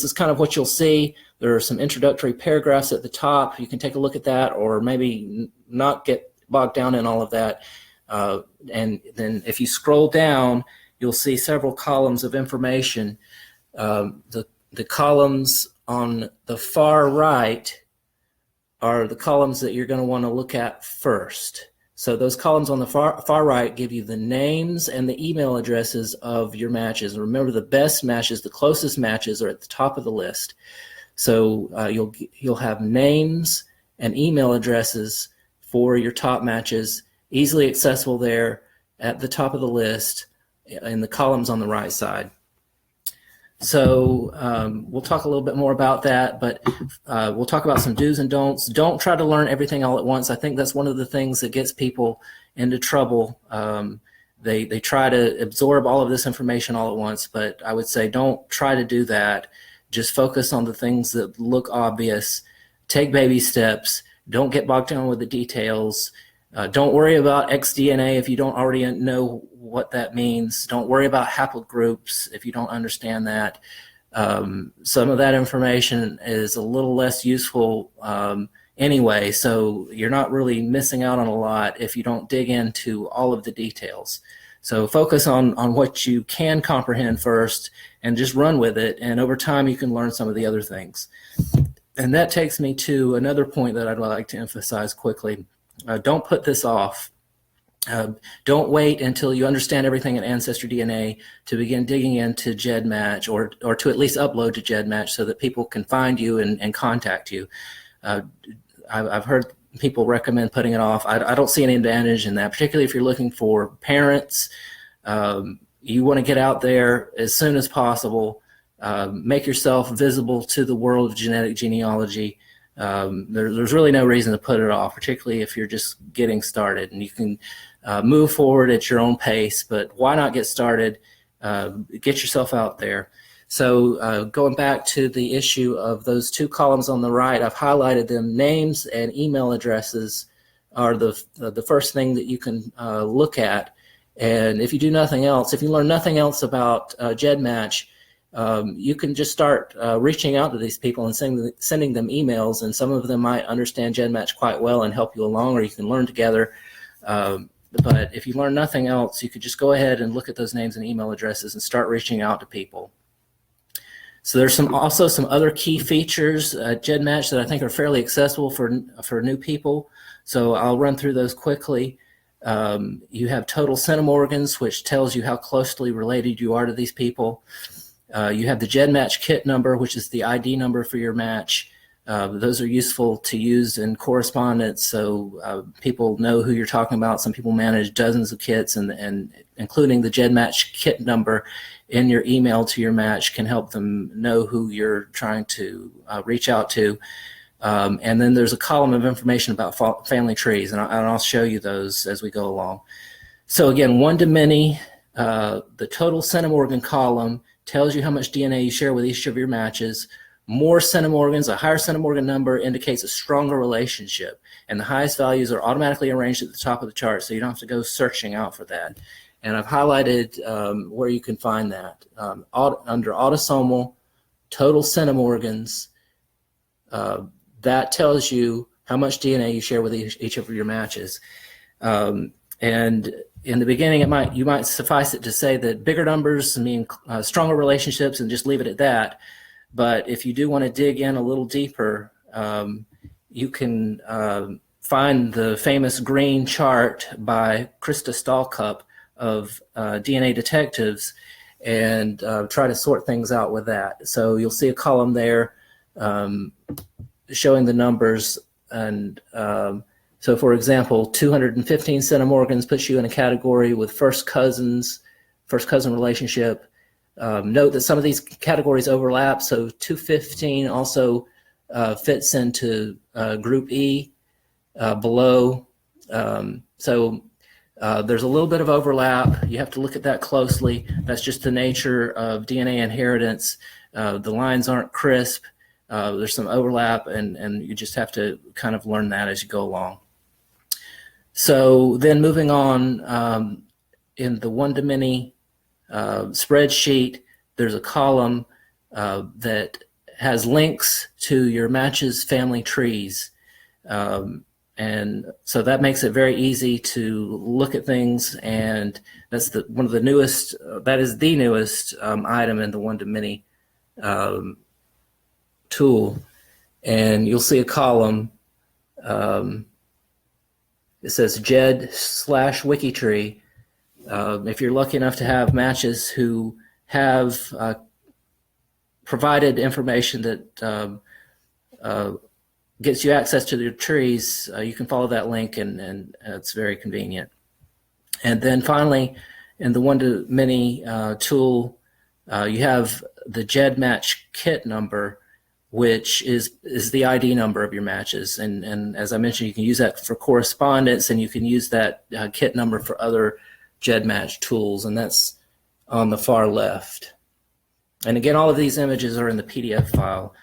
is kind of what you'll see. There are some introductory paragraphs at the top. You can take a look at that, or maybe not get bogged down in all of that. And then if you scroll down, you'll see several columns of information. The columns on the far right are the columns that you're going to want to look at first. So those columns on the far right give you the names and the email addresses of your matches. And remember, the best matches, the closest matches, are at the top of the list. So you'll have names and email addresses for your top matches, easily accessible there at the top of the list in the columns on the right side. So we'll talk a little bit more about that, but we'll talk about some do's and don'ts. Don't try to learn everything all at once. I think that's one of the things that gets people into trouble. They try to absorb all of this information all at once, but I would say don't try to do that. Just focus on the things that look obvious take baby steps. Don't get bogged down with the details. Don't worry about XDNA if you don't already know what that means. Don't worry about haplogroups if you don't understand that. Some of that information is a little less useful anyway, so you're not really missing out on a lot if you don't dig into all of the details. So focus on what you can comprehend first and just run with it, and over time you can learn some of the other things. And that takes me to another point that I'd like to emphasize quickly. Don't put this off. Don't wait until you understand everything in AncestryDNA to begin digging into GEDmatch, or to at least upload to GEDmatch so that people can find you and contact you. I've heard people recommend putting it off. I don't see any advantage in that, particularly if you're looking for parents. You want to get out there as soon as possible. Make yourself visible to the world of genetic genealogy. There's really no reason to put it off, particularly if you're just getting started, and you can move forward at your own pace. But why not get started? Get yourself out there. So going back to the issue of those two columns on the right, I've highlighted them. Names and email addresses are the first thing that you can look at. And if you do nothing else, if you learn nothing else about GEDmatch, you can just start reaching out to these people and sending them emails, and some of them might understand GEDmatch quite well and help you along, or you can learn together. But if you learn nothing else, you could just go ahead and look at those names and email addresses and start reaching out to people. So there's also some other key features at GEDmatch that I think are fairly accessible for new people. So I'll run through those quickly. You have total centimorgans, which tells you how closely related you are to these people. You have the GEDmatch kit number, which is the ID number for your match. Those are useful to use in correspondence, so people know who you're talking about. Some people manage dozens of kits, and including the GEDmatch kit number in your email to your match can help them know who you're trying to reach out to. And then there's a column of information about family trees, and I'll show you those as we go along. So again, one to many, the total centimorgan column tells you how much DNA you share with each of your matches. More centimorgans, a higher centimorgan number indicates a stronger relationship, and the highest values are automatically arranged at the top of the chart, so you don't have to go searching out for that. And I've highlighted where you can find that. Under autosomal, total centimorgans, that tells you how much DNA you share with each of your matches. And in the beginning, you might suffice it to say that bigger numbers mean stronger relationships, and just leave it at that. But if you do want to dig in a little deeper, you can find the famous green chart by Krista Stahlcup of DNA Detectives and try to sort things out with that. So you'll see a column there showing the numbers, and so for example, 215 centimorgans puts you in a category with first cousin relationship. Note that some of these categories overlap, so 215 also fits into group E below. So there's a little bit of overlap. You have to look at that closely. That's just the nature of DNA inheritance. The lines aren't crisp. There's some overlap, and you just have to kind of learn that as you go along. So then moving on, in the one-to-many spreadsheet, there's a column that has links to your match's family trees. And so that makes it very easy to look at things, and that's one of the newest, that is the newest item in the one-to-many tool. And you'll see a column, it says GED/WikiTree. If you're lucky enough to have matches who have provided information that gets you access to their trees, you can follow that link, and it's very convenient. And then finally, in the one-to-many tool, you have the GEDmatch kit number, which is the ID number of your matches. And as I mentioned, you can use that for correspondence, and you can use that kit number for other GEDmatch tools, and that's on the far left. And again, all of these images are in the PDF file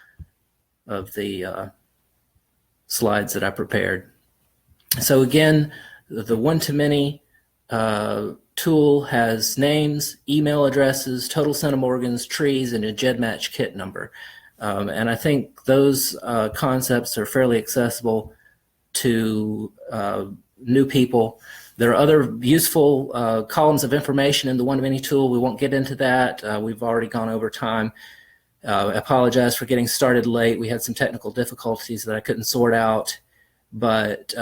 of the slides that I prepared. So again, the one-to-many tool has names, email addresses, total centimorgans, trees, and a GEDmatch kit number. And I think those concepts are fairly accessible to new people. There are other useful columns of information in the one-to-many tool. We won't get into that. We've already gone over time. I apologize for getting started late. We had some technical difficulties that I couldn't sort out, but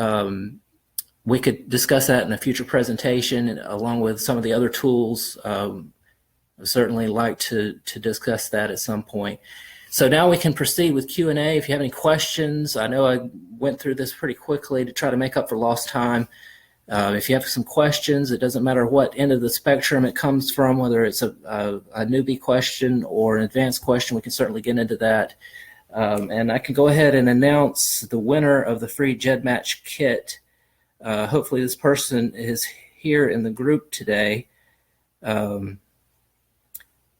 we could discuss that in a future presentation along with some of the other tools. I'd certainly like to discuss that at some point. So now we can proceed with Q&A. If you have any questions, I know I went through this pretty quickly to try to make up for lost time. If you have some questions, it doesn't matter what end of the spectrum it comes from, whether it's a newbie question or an advanced question, we can certainly get into that. And I can go ahead and announce the winner of the free GEDmatch kit. Hopefully this person is here in the group today. The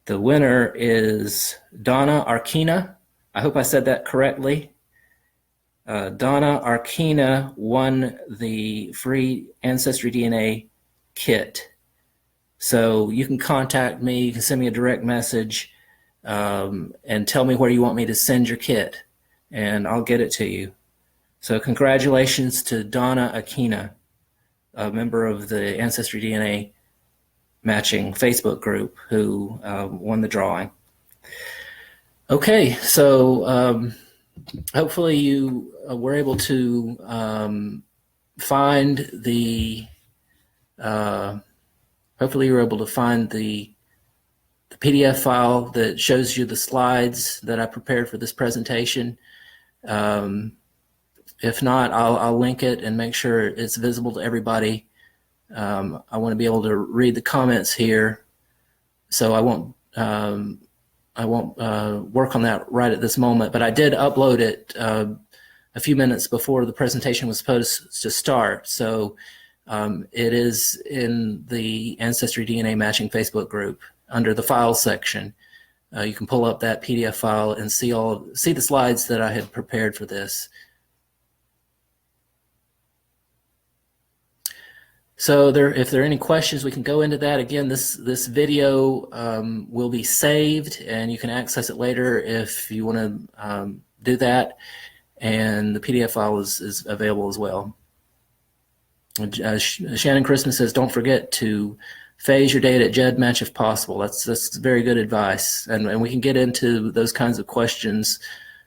winner is Donna Arkina. I hope I said that correctly. Donna Arkina won the free AncestryDNA kit. So you can contact me, you can send me a direct message and tell me where you want me to send your kit, and I'll get it to you. So congratulations to Donna Arkina, a member of the AncestryDNA matching Facebook group, who won the drawing. Okay, so hopefully you were able to find the PDF file that shows you the slides that I prepared for this presentation. If not, I'll link it and make sure it's visible to everybody. I want to be able to read the comments here, so I won't work on that right at this moment, but I did upload it a few minutes before the presentation was supposed to start. So it is in the AncestryDNA matching Facebook group under the files section. You can pull up that PDF file and see the slides that I had prepared for this. So if there are any questions, we can go into that. Again, this video will be saved, and you can access it later if you want to do that. And the PDF file is available as well. Shannon Christmas says, don't forget to phase your data at GEDmatch if possible. That's very good advice. And we can get into those kinds of questions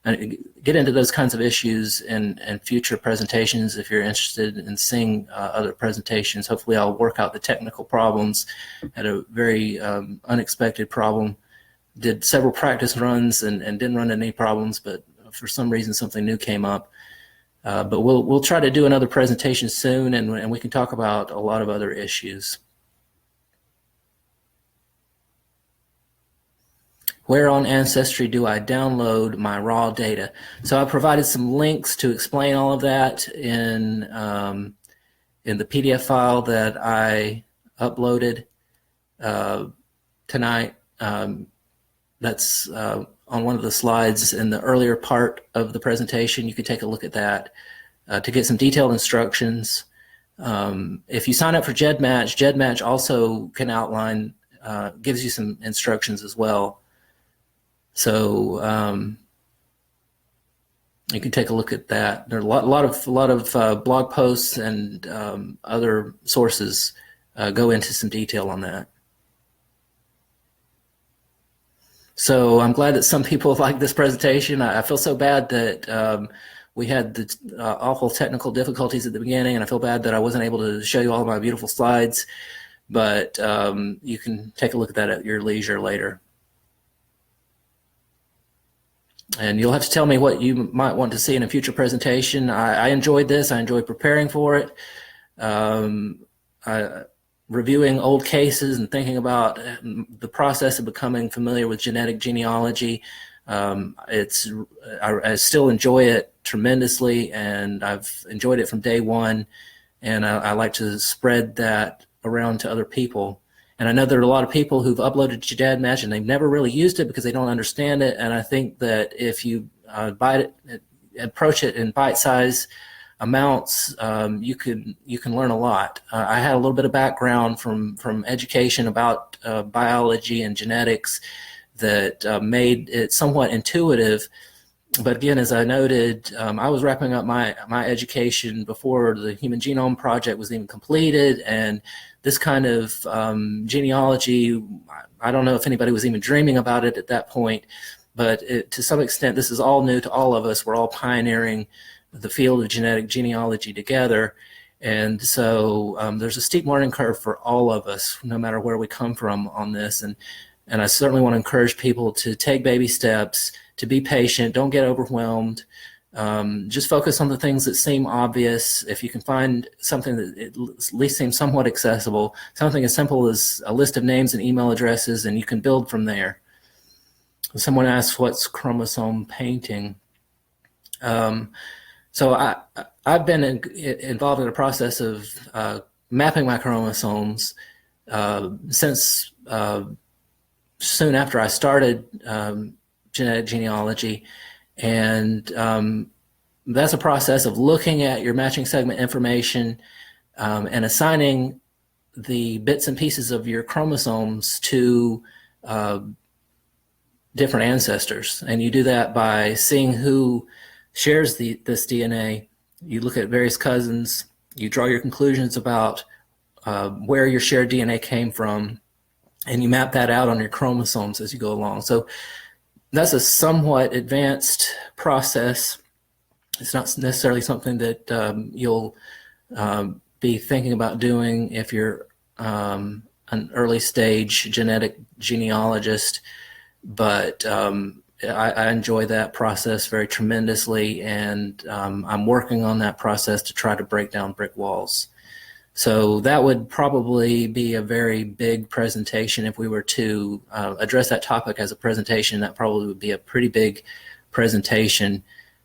and get into those kinds of issues in future presentations if you're interested in seeing other presentations. Hopefully I'll work out the technical problems. Had a very unexpected problem. Did several practice runs and didn't run into any problems, but for some reason something new came up. But we'll try to do another presentation soon, and we can talk about a lot of other issues. Where on Ancestry do I download my raw data? So I provided some links to explain all of that in the PDF file that I uploaded tonight. That's on one of the slides in the earlier part of the presentation. You can take a look at that to get some detailed instructions. If you sign up for GEDmatch, GEDmatch also can outline, gives you some instructions as well. So you can take a look at that. There are a lot of blog posts and other sources go into some detail on that. So I'm glad that some people like this presentation. I feel so bad that we had the awful technical difficulties at the beginning, and I feel bad that I wasn't able to show you all of my beautiful slides, but you can take a look at that at your leisure later. And you'll have to tell me what you might want to see in a future presentation. I enjoyed this. I enjoyed preparing for it. Reviewing old cases and thinking about the process of becoming familiar with genetic genealogy. I still enjoy it tremendously, and I've enjoyed it from day one, and I like to spread that around to other people. And I know there are a lot of people who've uploaded to GEDmatch and they've never really used it because they don't understand it, and I think that if you buy it, approach it in bite-sized amounts, you can learn a lot. I had a little bit of background from education about biology and genetics that made it somewhat intuitive. But again, as I noted, I was wrapping up my education before the Human Genome Project was even completed, and this kind of genealogy, I don't know if anybody was even dreaming about it at that point, but to some extent, this is all new to all of us. We're all pioneering the field of genetic genealogy together, and so there's a steep learning curve for all of us, no matter where we come from on this. And I certainly want to encourage people to take baby steps, to be patient, don't get overwhelmed. Just focus on the things that seem obvious. If you can find something that at least seems somewhat accessible, something as simple as a list of names and email addresses, and you can build from there. Someone asked, what's chromosome painting? So I've been involved in a process of mapping my chromosomes since soon after I started genetic genealogy, and that's a process of looking at your matching segment information and assigning the bits and pieces of your chromosomes to different ancestors. And you do that by seeing who shares this DNA. You look at various cousins, you draw your conclusions about where your shared DNA came from, and you map that out on your chromosomes as you go along. So that's a somewhat advanced process. It's not necessarily something that you'll be thinking about doing if you're an early stage genetic genealogist, but I enjoy that process very tremendously, and I'm working on that process to try to break down brick walls. So that would probably be a very big presentation. If we were to address that topic as a presentation, that probably would be a pretty big presentation.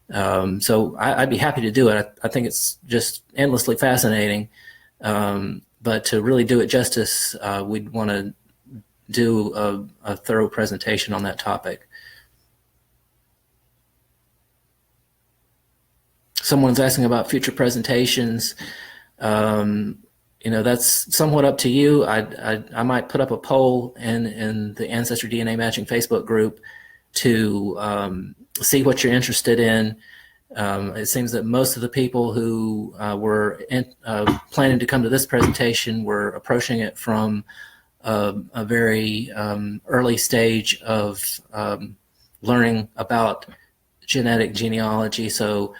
So I'd be happy to do it. I think it's just endlessly fascinating. But to really do it justice, we'd want to do a thorough presentation on that topic. Someone's asking about future presentations. You know, that's somewhat up to you. I might put up a poll in the AncestryDNA matching Facebook group to see what you're interested in. It seems that most of the people who were planning to come to this presentation were approaching it from a very early stage of learning about genetic genealogy. So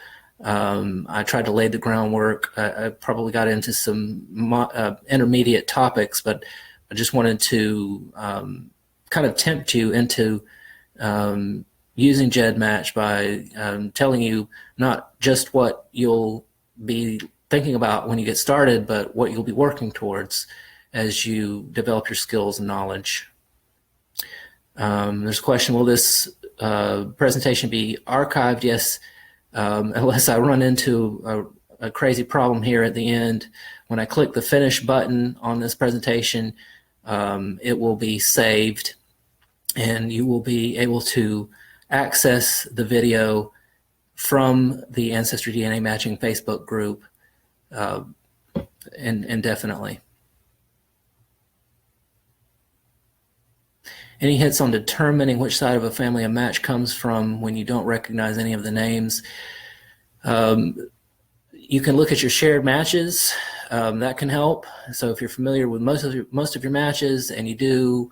I tried to lay the groundwork. I probably got into some intermediate topics, but I just wanted to kind of tempt you into using GEDmatch by telling you not just what you'll be thinking about when you get started, but what you'll be working towards as you develop your skills and knowledge. There's a question, will this presentation be archived? Yes. Unless I run into a crazy problem here at the end. When I click the finish button on this presentation, it will be saved, and you will be able to access the video from the AncestryDNA matching Facebook group indefinitely. Any hints on determining which side of a family a match comes from when you don't recognize any of the names? You can look at your shared matches. That can help. So if you're familiar with most of your matches, and you do,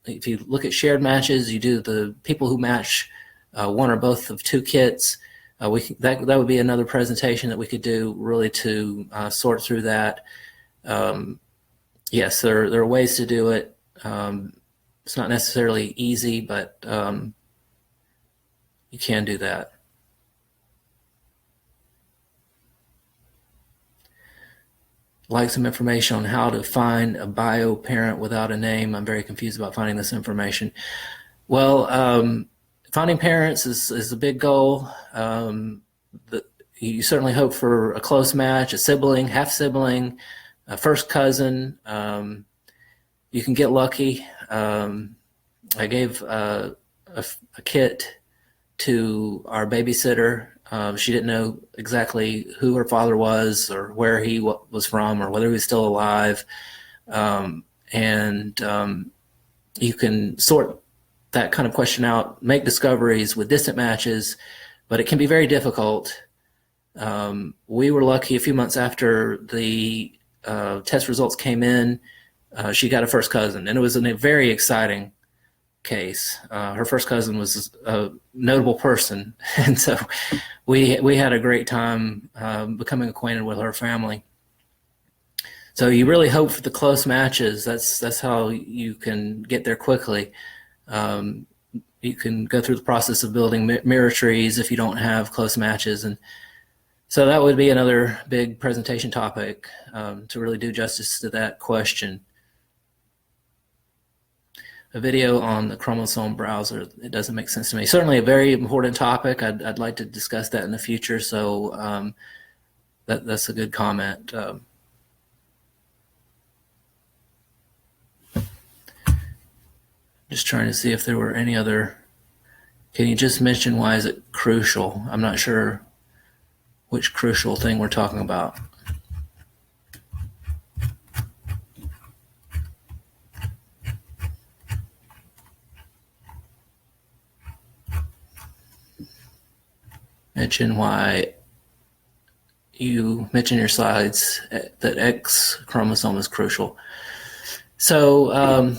if you look at shared matches, you do the people who match one or both of two kits. That would be another presentation that we could do, really, to sort through that. Yes, there are ways to do it. It's not necessarily easy, but you can do that. Like some information on how to find a bio parent without a name. I'm very confused about finding this information. Well, finding parents is a big goal. You certainly hope for a close match, a sibling, half sibling, a first cousin. You can get lucky. I gave a kit to our babysitter. She didn't know exactly who her father was or where he was from or whether he was still alive. You can sort that kind of question out, make discoveries with distant matches, but it can be very difficult. We were lucky a few months after the test results came in, she got a first cousin, and it was a very exciting case. Her first cousin was a notable person, and so we had a great time becoming acquainted with her family. So you really hope for the close matches. That's how you can get there quickly. You can go through the process of building mirror trees if you don't have close matches, and so that would be another big presentation topic to really do justice to that question. A video on the chromosome browser, it doesn't make sense to me. Certainly a very important topic. I'd like to discuss that in the future, so that's a good comment. Just trying to see if there were any other. Can you just mention why is it crucial? I'm not sure which crucial thing we're talking about. Mention why you mention in your slides that X chromosome is crucial. So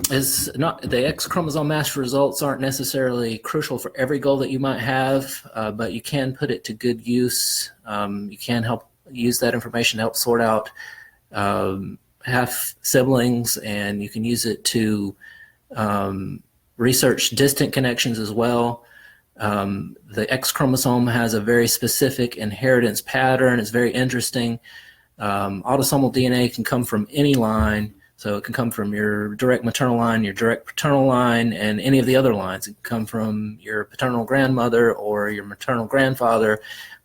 it's not, the X chromosome match results aren't necessarily crucial for every goal that you might have, but you can put it to good use. You can help use that information to help sort out half siblings, and you can use it to research distant connections as well. The X chromosome has a very specific inheritance pattern. It's very interesting. Autosomal DNA can come from any line. So it can come from your direct maternal line, your direct paternal line, and any of the other lines. It can come from your paternal grandmother or your maternal grandfather.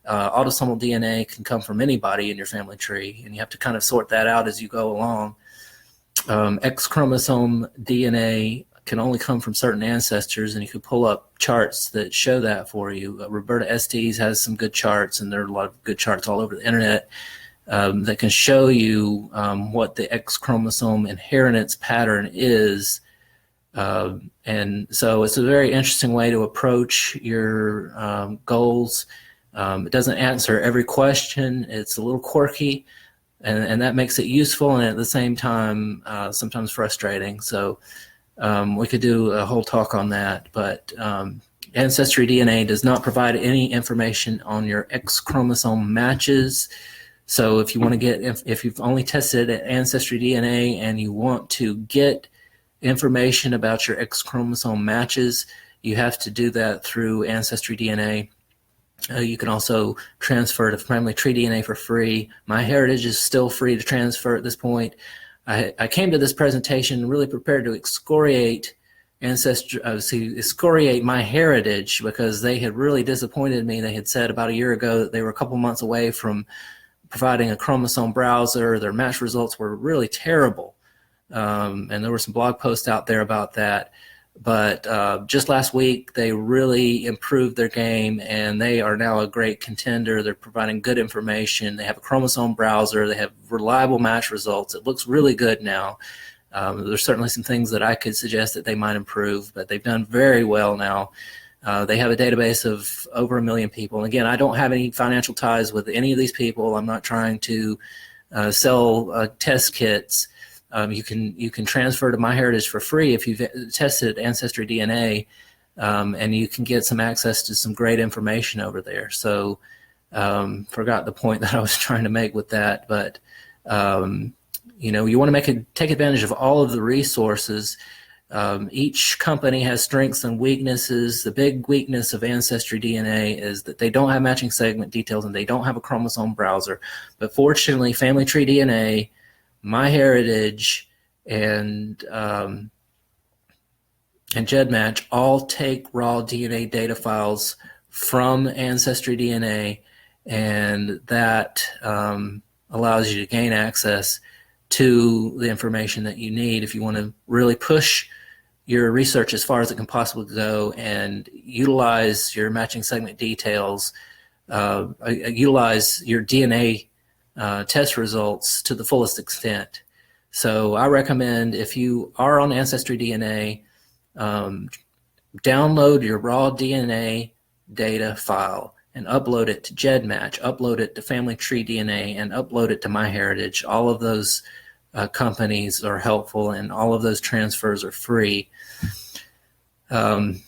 Autosomal DNA can come from anybody in your family tree, and you have to kind of sort that out as you go along. X chromosome DNA can only come from certain ancestors, and you can pull up charts that show that for you. Roberta Estes has some good charts, and there are a lot of good charts all over the internet that can show you what the X chromosome inheritance pattern is. And so it's a very interesting way to approach your goals. It doesn't answer every question. It's a little quirky, and that makes it useful, and at the same time sometimes frustrating. So we could do a whole talk on that, but AncestryDNA does not provide any information on your X chromosome matches. So if you want to get, if you've only tested AncestryDNA and you want to get information about your X chromosome matches, you have to do that through AncestryDNA. You can also transfer to Family Tree DNA for free. MyHeritage is still free to transfer at this point. I came to this presentation really prepared to excoriate excoriate MyHeritage because they had really disappointed me. They had said about a year ago that they were a couple months away from providing a chromosome browser. Their match results were really terrible. And there were some blog posts out there about that. But just last week, they really improved their game, and they are now a great contender. They're providing good information. They have a chromosome browser. They have reliable match results. It looks really good now. There's certainly some things that I could suggest that they might improve, but they've done very well now. They have a database of over 1 million people. And again, I don't have any financial ties with any of these people. I'm not trying to sell test kits. You can transfer to MyHeritage for free if you've tested AncestryDNA, and you can get some access to some great information over there. So forgot the point that I was trying to make with that, but you know, you want to take advantage of all of the resources. Each company has strengths and weaknesses. The big weakness of AncestryDNA is that they don't have matching segment details and they don't have a chromosome browser. But fortunately, Family Tree DNA, MyHeritage, and GEDmatch all take raw DNA data files from AncestryDNA, and that allows you to gain access to the information that you need if you want to really push your research as far as it can possibly go and utilize your matching segment details, utilize your DNA test results to the fullest extent. So I recommend, if you are on AncestryDNA, download your raw DNA data file and upload it to GEDmatch, upload it to Family Tree DNA, and upload it to MyHeritage. All of those companies are helpful, and all of those transfers are free. And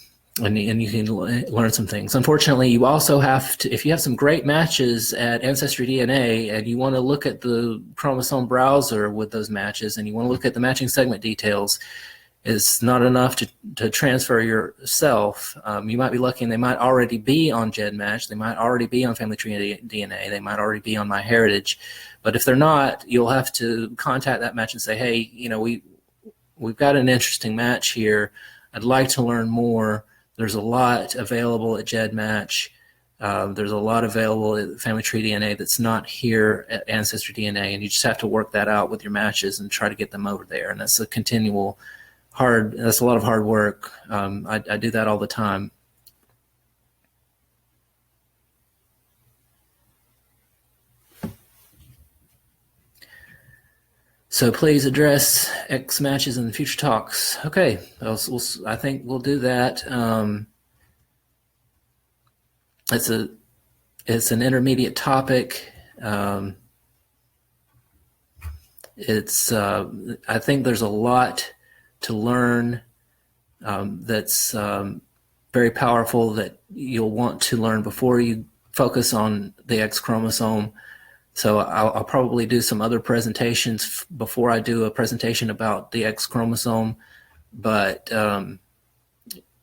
you can learn some things. Unfortunately, you also have to, if you have some great matches at AncestryDNA and you want to look at the chromosome browser with those matches, and you want to look at the matching segment details, it's not enough to transfer yourself. You might be lucky and they might already be on GEDmatch, they might already be on Family Tree DNA, they might already be on MyHeritage. But if they're not, you'll have to contact that match and say, hey, we've got an interesting match here. I'd like to learn more. There's a lot available at GEDmatch. There's a lot available at Family Tree DNA that's not here at AncestryDNA, and you just have to work that out with your matches and try to get them over there. And that's a continual that's a lot of hard work. I do that all the time. So please address X matches in the future talks. Okay, I think we'll do that. It's an intermediate topic. I think there's a lot to learn that's very powerful that you'll want to learn before you focus on the X chromosome. So I'll probably do some other presentations before I do a presentation about the X chromosome, but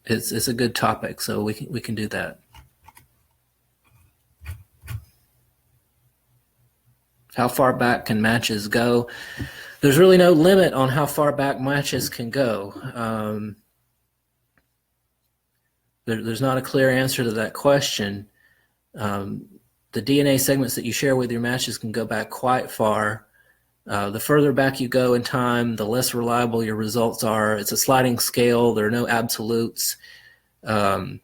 it's a good topic, so we can do that. How far back can matches go? There's really no limit on how far back matches can go. There's not a clear answer to that question. The DNA segments that you share with your matches can go back quite far. The further back you go in time, the less reliable your results are. It's a sliding scale. There are no absolutes. I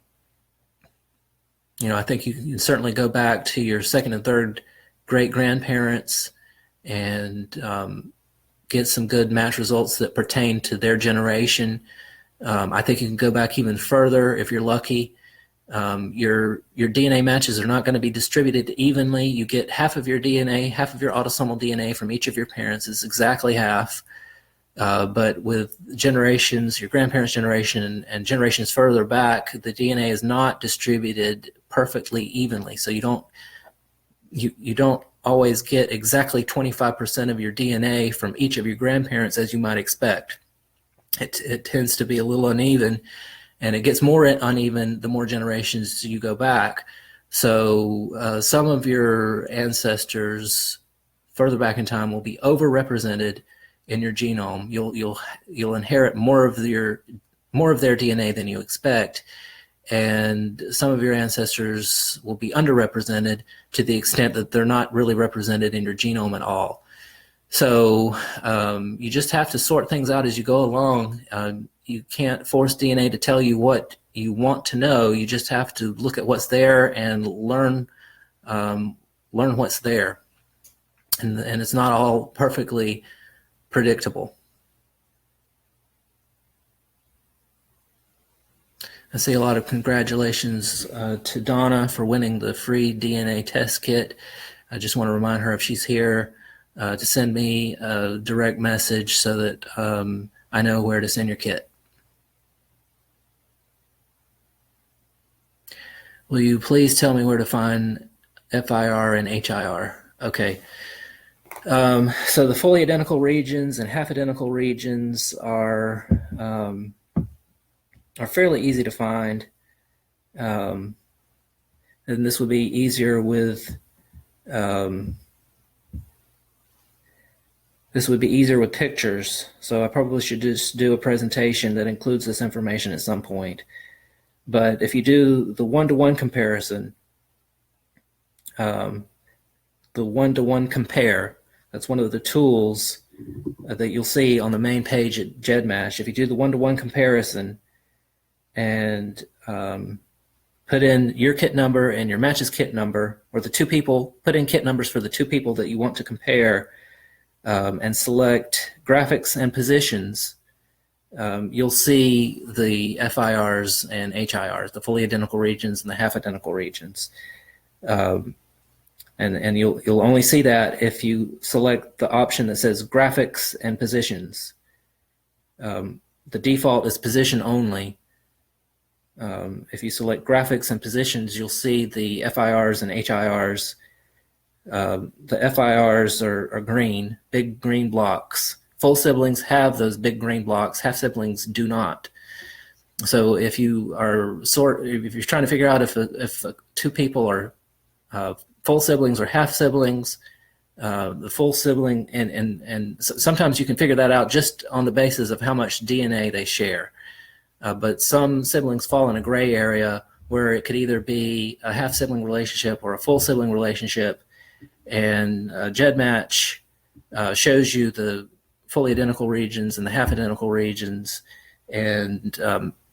think you can certainly go back to your second and third great-grandparents and get some good match results that pertain to their generation. I think you can go back even further if you're lucky. Your DNA matches are not going to be distributed evenly. You get half of your DNA, half of your autosomal DNA from each of your parents. It's exactly half. But with generations, your grandparents' generation and generations further back, the DNA is not distributed perfectly evenly. So you don't always get exactly 25% of your DNA from each of your grandparents as you might expect. It tends to be a little uneven, and it gets more uneven the more generations you go back. So some of your ancestors further back in time will be overrepresented in your genome. You'll inherit more of their DNA than you expect, and some of your ancestors will be underrepresented to the extent that they're not really represented in your genome at all. So you just have to sort things out as you go along. You can't force DNA to tell you what you want to know. You just have to look at what's there and learn what's there. And it's not all perfectly predictable. I see a lot of congratulations to Donna for winning the free DNA test kit. I just want to remind her, if she's here, to send me a direct message so that I know where to send your kit. Will you please tell me where to find FIR and HIR? Okay. So the fully identical regions and half identical regions are fairly easy to find, and this would be easier with pictures. So I probably should just do a presentation that includes this information at some point. But if you do the one-to-one comparison, the one-to-one compare, that's one of the tools that you'll see on the main page at GEDmatch. If you do the one-to-one comparison and put in your kit number and your match's kit number, or the two people, put in kit numbers for the two people that you want to compare, and select graphics and positions, you'll see the FIRs and HIRs, the fully identical regions and the half identical regions. And you'll only see that if you select the option that says graphics and positions. The default is position only. If you select graphics and positions, you'll see the FIRs and HIRs. The FIRs are green, big green blocks. Full siblings have those big green blocks. Half siblings do not. So if you are if you're trying to figure out if two people are full siblings or half siblings, the full sibling, and sometimes you can figure that out just on the basis of how much DNA they share. But some siblings fall in a gray area where it could either be a half sibling relationship or a full sibling relationship. And GEDmatch shows you the fully identical regions and the half identical regions, and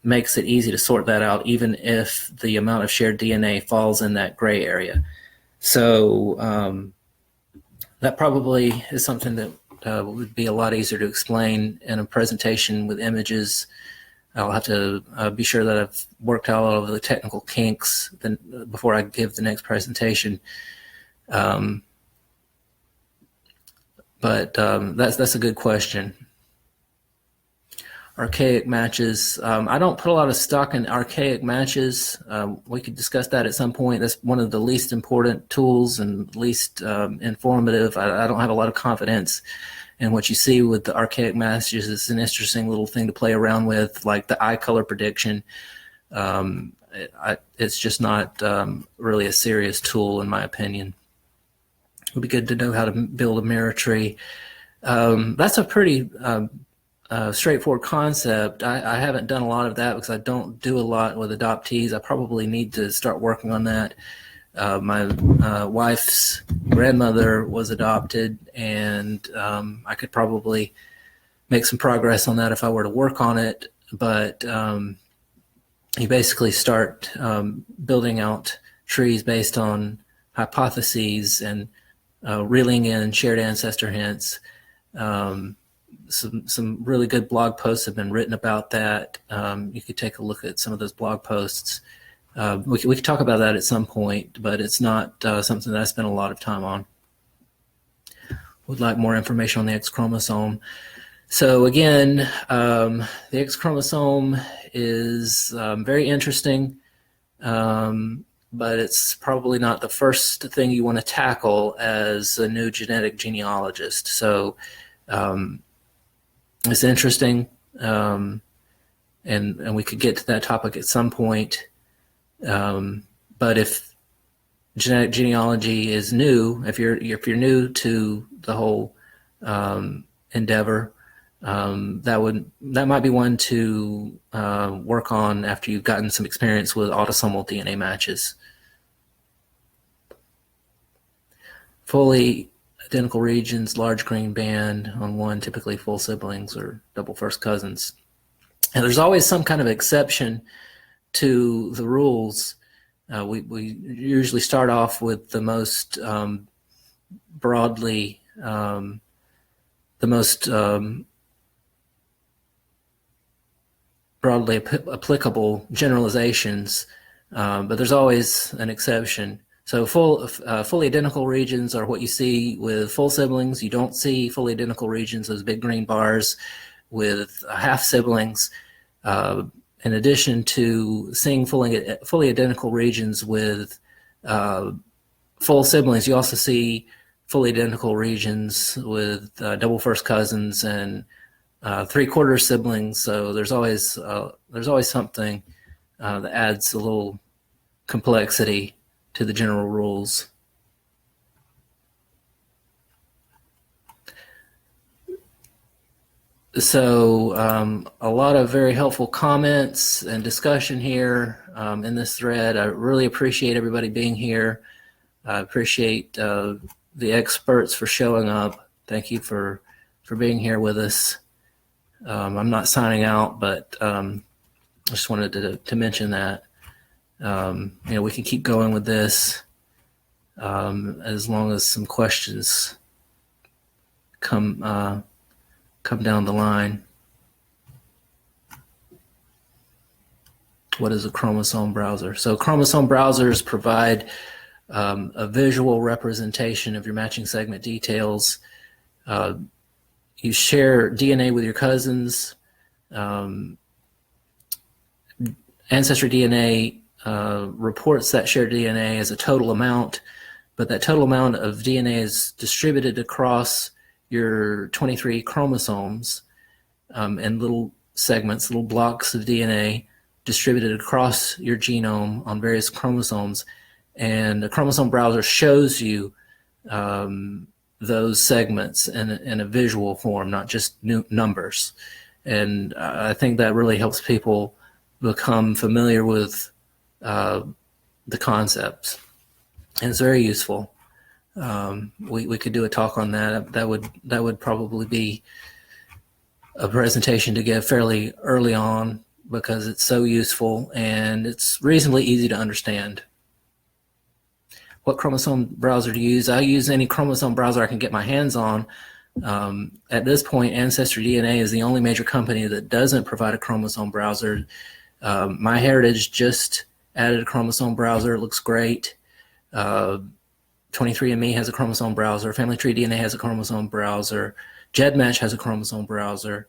makes it easy to sort that out, even if the amount of shared DNA falls in that gray area. So that probably is something that would be a lot easier to explain in a presentation with images. I'll have to be sure that I've worked out all of the technical kinks before I give the next presentation. But that's a good question. Archaic matches. I don't put a lot of stock in archaic matches. We could discuss that at some point. That's one of the least important tools and least informative. I don't have a lot of confidence in what you see with the archaic matches. It's an interesting little thing to play around with, like the eye color prediction. It's just not really a serious tool, in my opinion. It would be good to know how to build a mirror tree. That's a pretty straightforward concept. I haven't done a lot of that because I don't do a lot with adoptees. I probably need to start working on that. My wife's grandmother was adopted, and I could probably make some progress on that if I were to work on it. But you basically start building out trees based on hypotheses and reeling in shared ancestor hints. Some really good blog posts have been written about that. You could take a look at some of those blog posts. We could talk about that at some point, but it's not something that I spend a lot of time on. Would like more information on the X chromosome. So again, the X chromosome is very interesting, but it's probably not the first thing you want to tackle as a new genetic genealogist. So it's interesting, and we could get to that topic at some point. But if genetic genealogy is new, if you're new to the whole endeavor, that might be one to work on after you've gotten some experience with autosomal DNA matches. Fully identical regions, large green band on one, typically full siblings or double first cousins. And there's always some kind of exception to the rules. We usually start off with the most broadly applicable generalizations, but there's always an exception. So fully identical regions are what you see with full siblings. You don't see fully identical regions, those big green bars, with half siblings. In addition to seeing fully identical regions with full siblings, you also see fully identical regions with double first cousins and three-quarter siblings. So there's always something that adds a little complexity to the general rules. So a lot of very helpful comments and discussion here in this thread. I really appreciate everybody being here. I appreciate the experts for showing up. Thank you for for being here with us. I'm not signing out, but I just wanted to mention that. We can keep going with this as long as some questions come down the line. What is a chromosome browser? So chromosome browsers provide a visual representation of your matching segment details. You share DNA with your cousins. AncestryDNA reports that shared DNA as a total amount, but that total amount of DNA is distributed across your 23 chromosomes in little segments, little blocks of DNA distributed across your genome on various chromosomes. And the chromosome browser shows you those segments in a visual form, not just numbers. And I think that really helps people become familiar with the concepts. And it's very useful. We could do a talk on that. That would probably be a presentation to give fairly early on, because it's so useful and it's reasonably easy to understand. What chromosome browser to use? I use any chromosome browser I can get my hands on. At this point, AncestryDNA is the only major company that doesn't provide a chromosome browser. MyHeritage just added a chromosome browser. It looks great. 23andMe has a chromosome browser. FamilyTreeDNA has a chromosome browser. GEDmatch has a chromosome browser.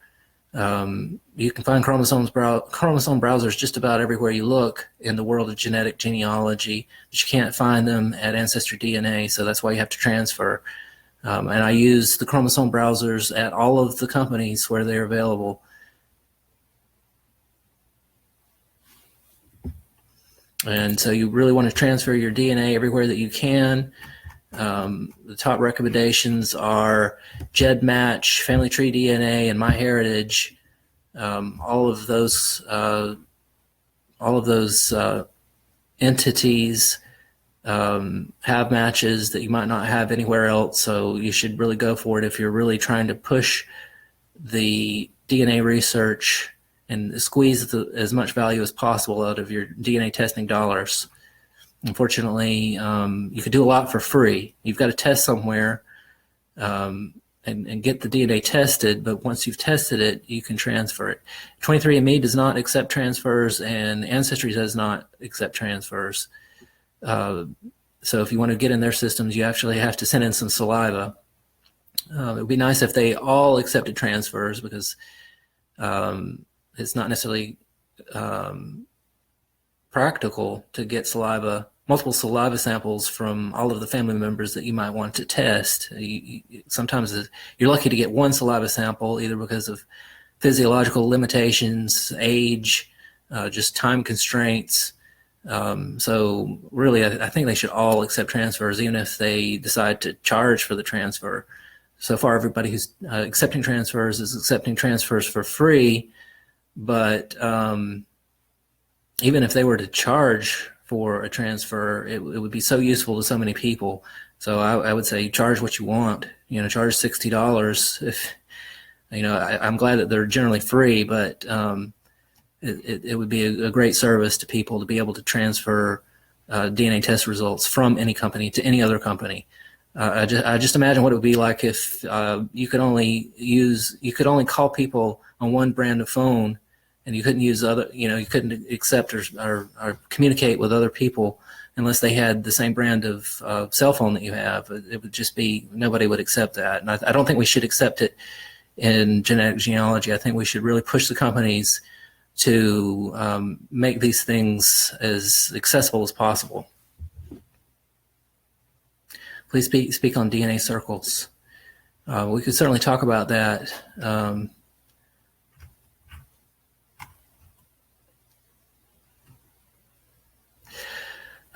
You can find chromosome browsers just about everywhere you look in the world of genetic genealogy, but you can't find them at AncestryDNA, so that's why you have to transfer. And I use the chromosome browsers at all of the companies where they're available. And so you really want to transfer your DNA everywhere that you can. The top recommendations are GEDmatch, FamilyTreeDNA, and MyHeritage. All of those entities have matches that you might not have anywhere else, so you should really go for it if you're really trying to push the DNA research and squeeze as much value as possible out of your DNA testing dollars. Unfortunately, you could do a lot for free. You've got to test somewhere and get the DNA tested, but once you've tested it, you can transfer it. 23andMe does not accept transfers, and Ancestry does not accept transfers. So if you want to get in their systems, you actually have to send in some saliva. It would be nice if they all accepted transfers, because it's not necessarily practical to get multiple saliva samples from all of the family members that you might want to test. Sometimes you're lucky to get one saliva sample, either because of physiological limitations, age, just time constraints. So really, I think they should all accept transfers, even if they decide to charge for the transfer. So far, everybody who's accepting transfers is accepting transfers for free, but even if they were to charge for a transfer, it would be so useful to so many people. So I would say charge what you want. Charge $60. If I'm glad that they're generally free, but it would be a great service to people to be able to transfer DNA test results from any company to any other company. I just imagine what it would be like if you could only call people on one brand of phone, and you couldn't use you couldn't accept or communicate with other people unless they had the same brand of cell phone that you have. It would just be, nobody would accept that. And I don't think we should accept it in genetic genealogy. I think we should really push the companies to make these things as accessible as possible. Please speak on DNA circles. We could certainly talk about that.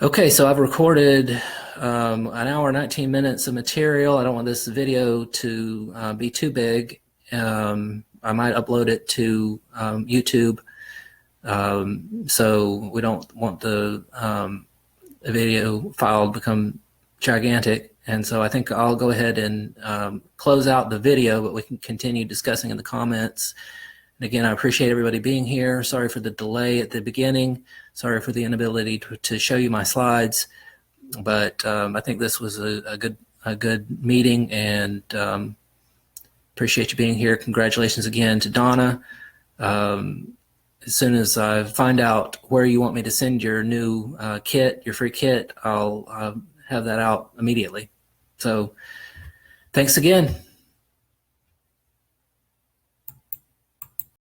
Okay, so I've recorded an hour, 19 minutes of material. I don't want this video to be too big. I might upload it to YouTube. So we don't want the video file to become gigantic. And so I think I'll go ahead and close out the video, but we can continue discussing in the comments. And again, I appreciate everybody being here. Sorry for the delay at the beginning. Sorry for the inability to show you my slides. But I think this was a good meeting, and appreciate you being here. Congratulations again to Donna. As soon as I find out where you want me to send your new kit, your free kit, I'll have that out immediately. So thanks again.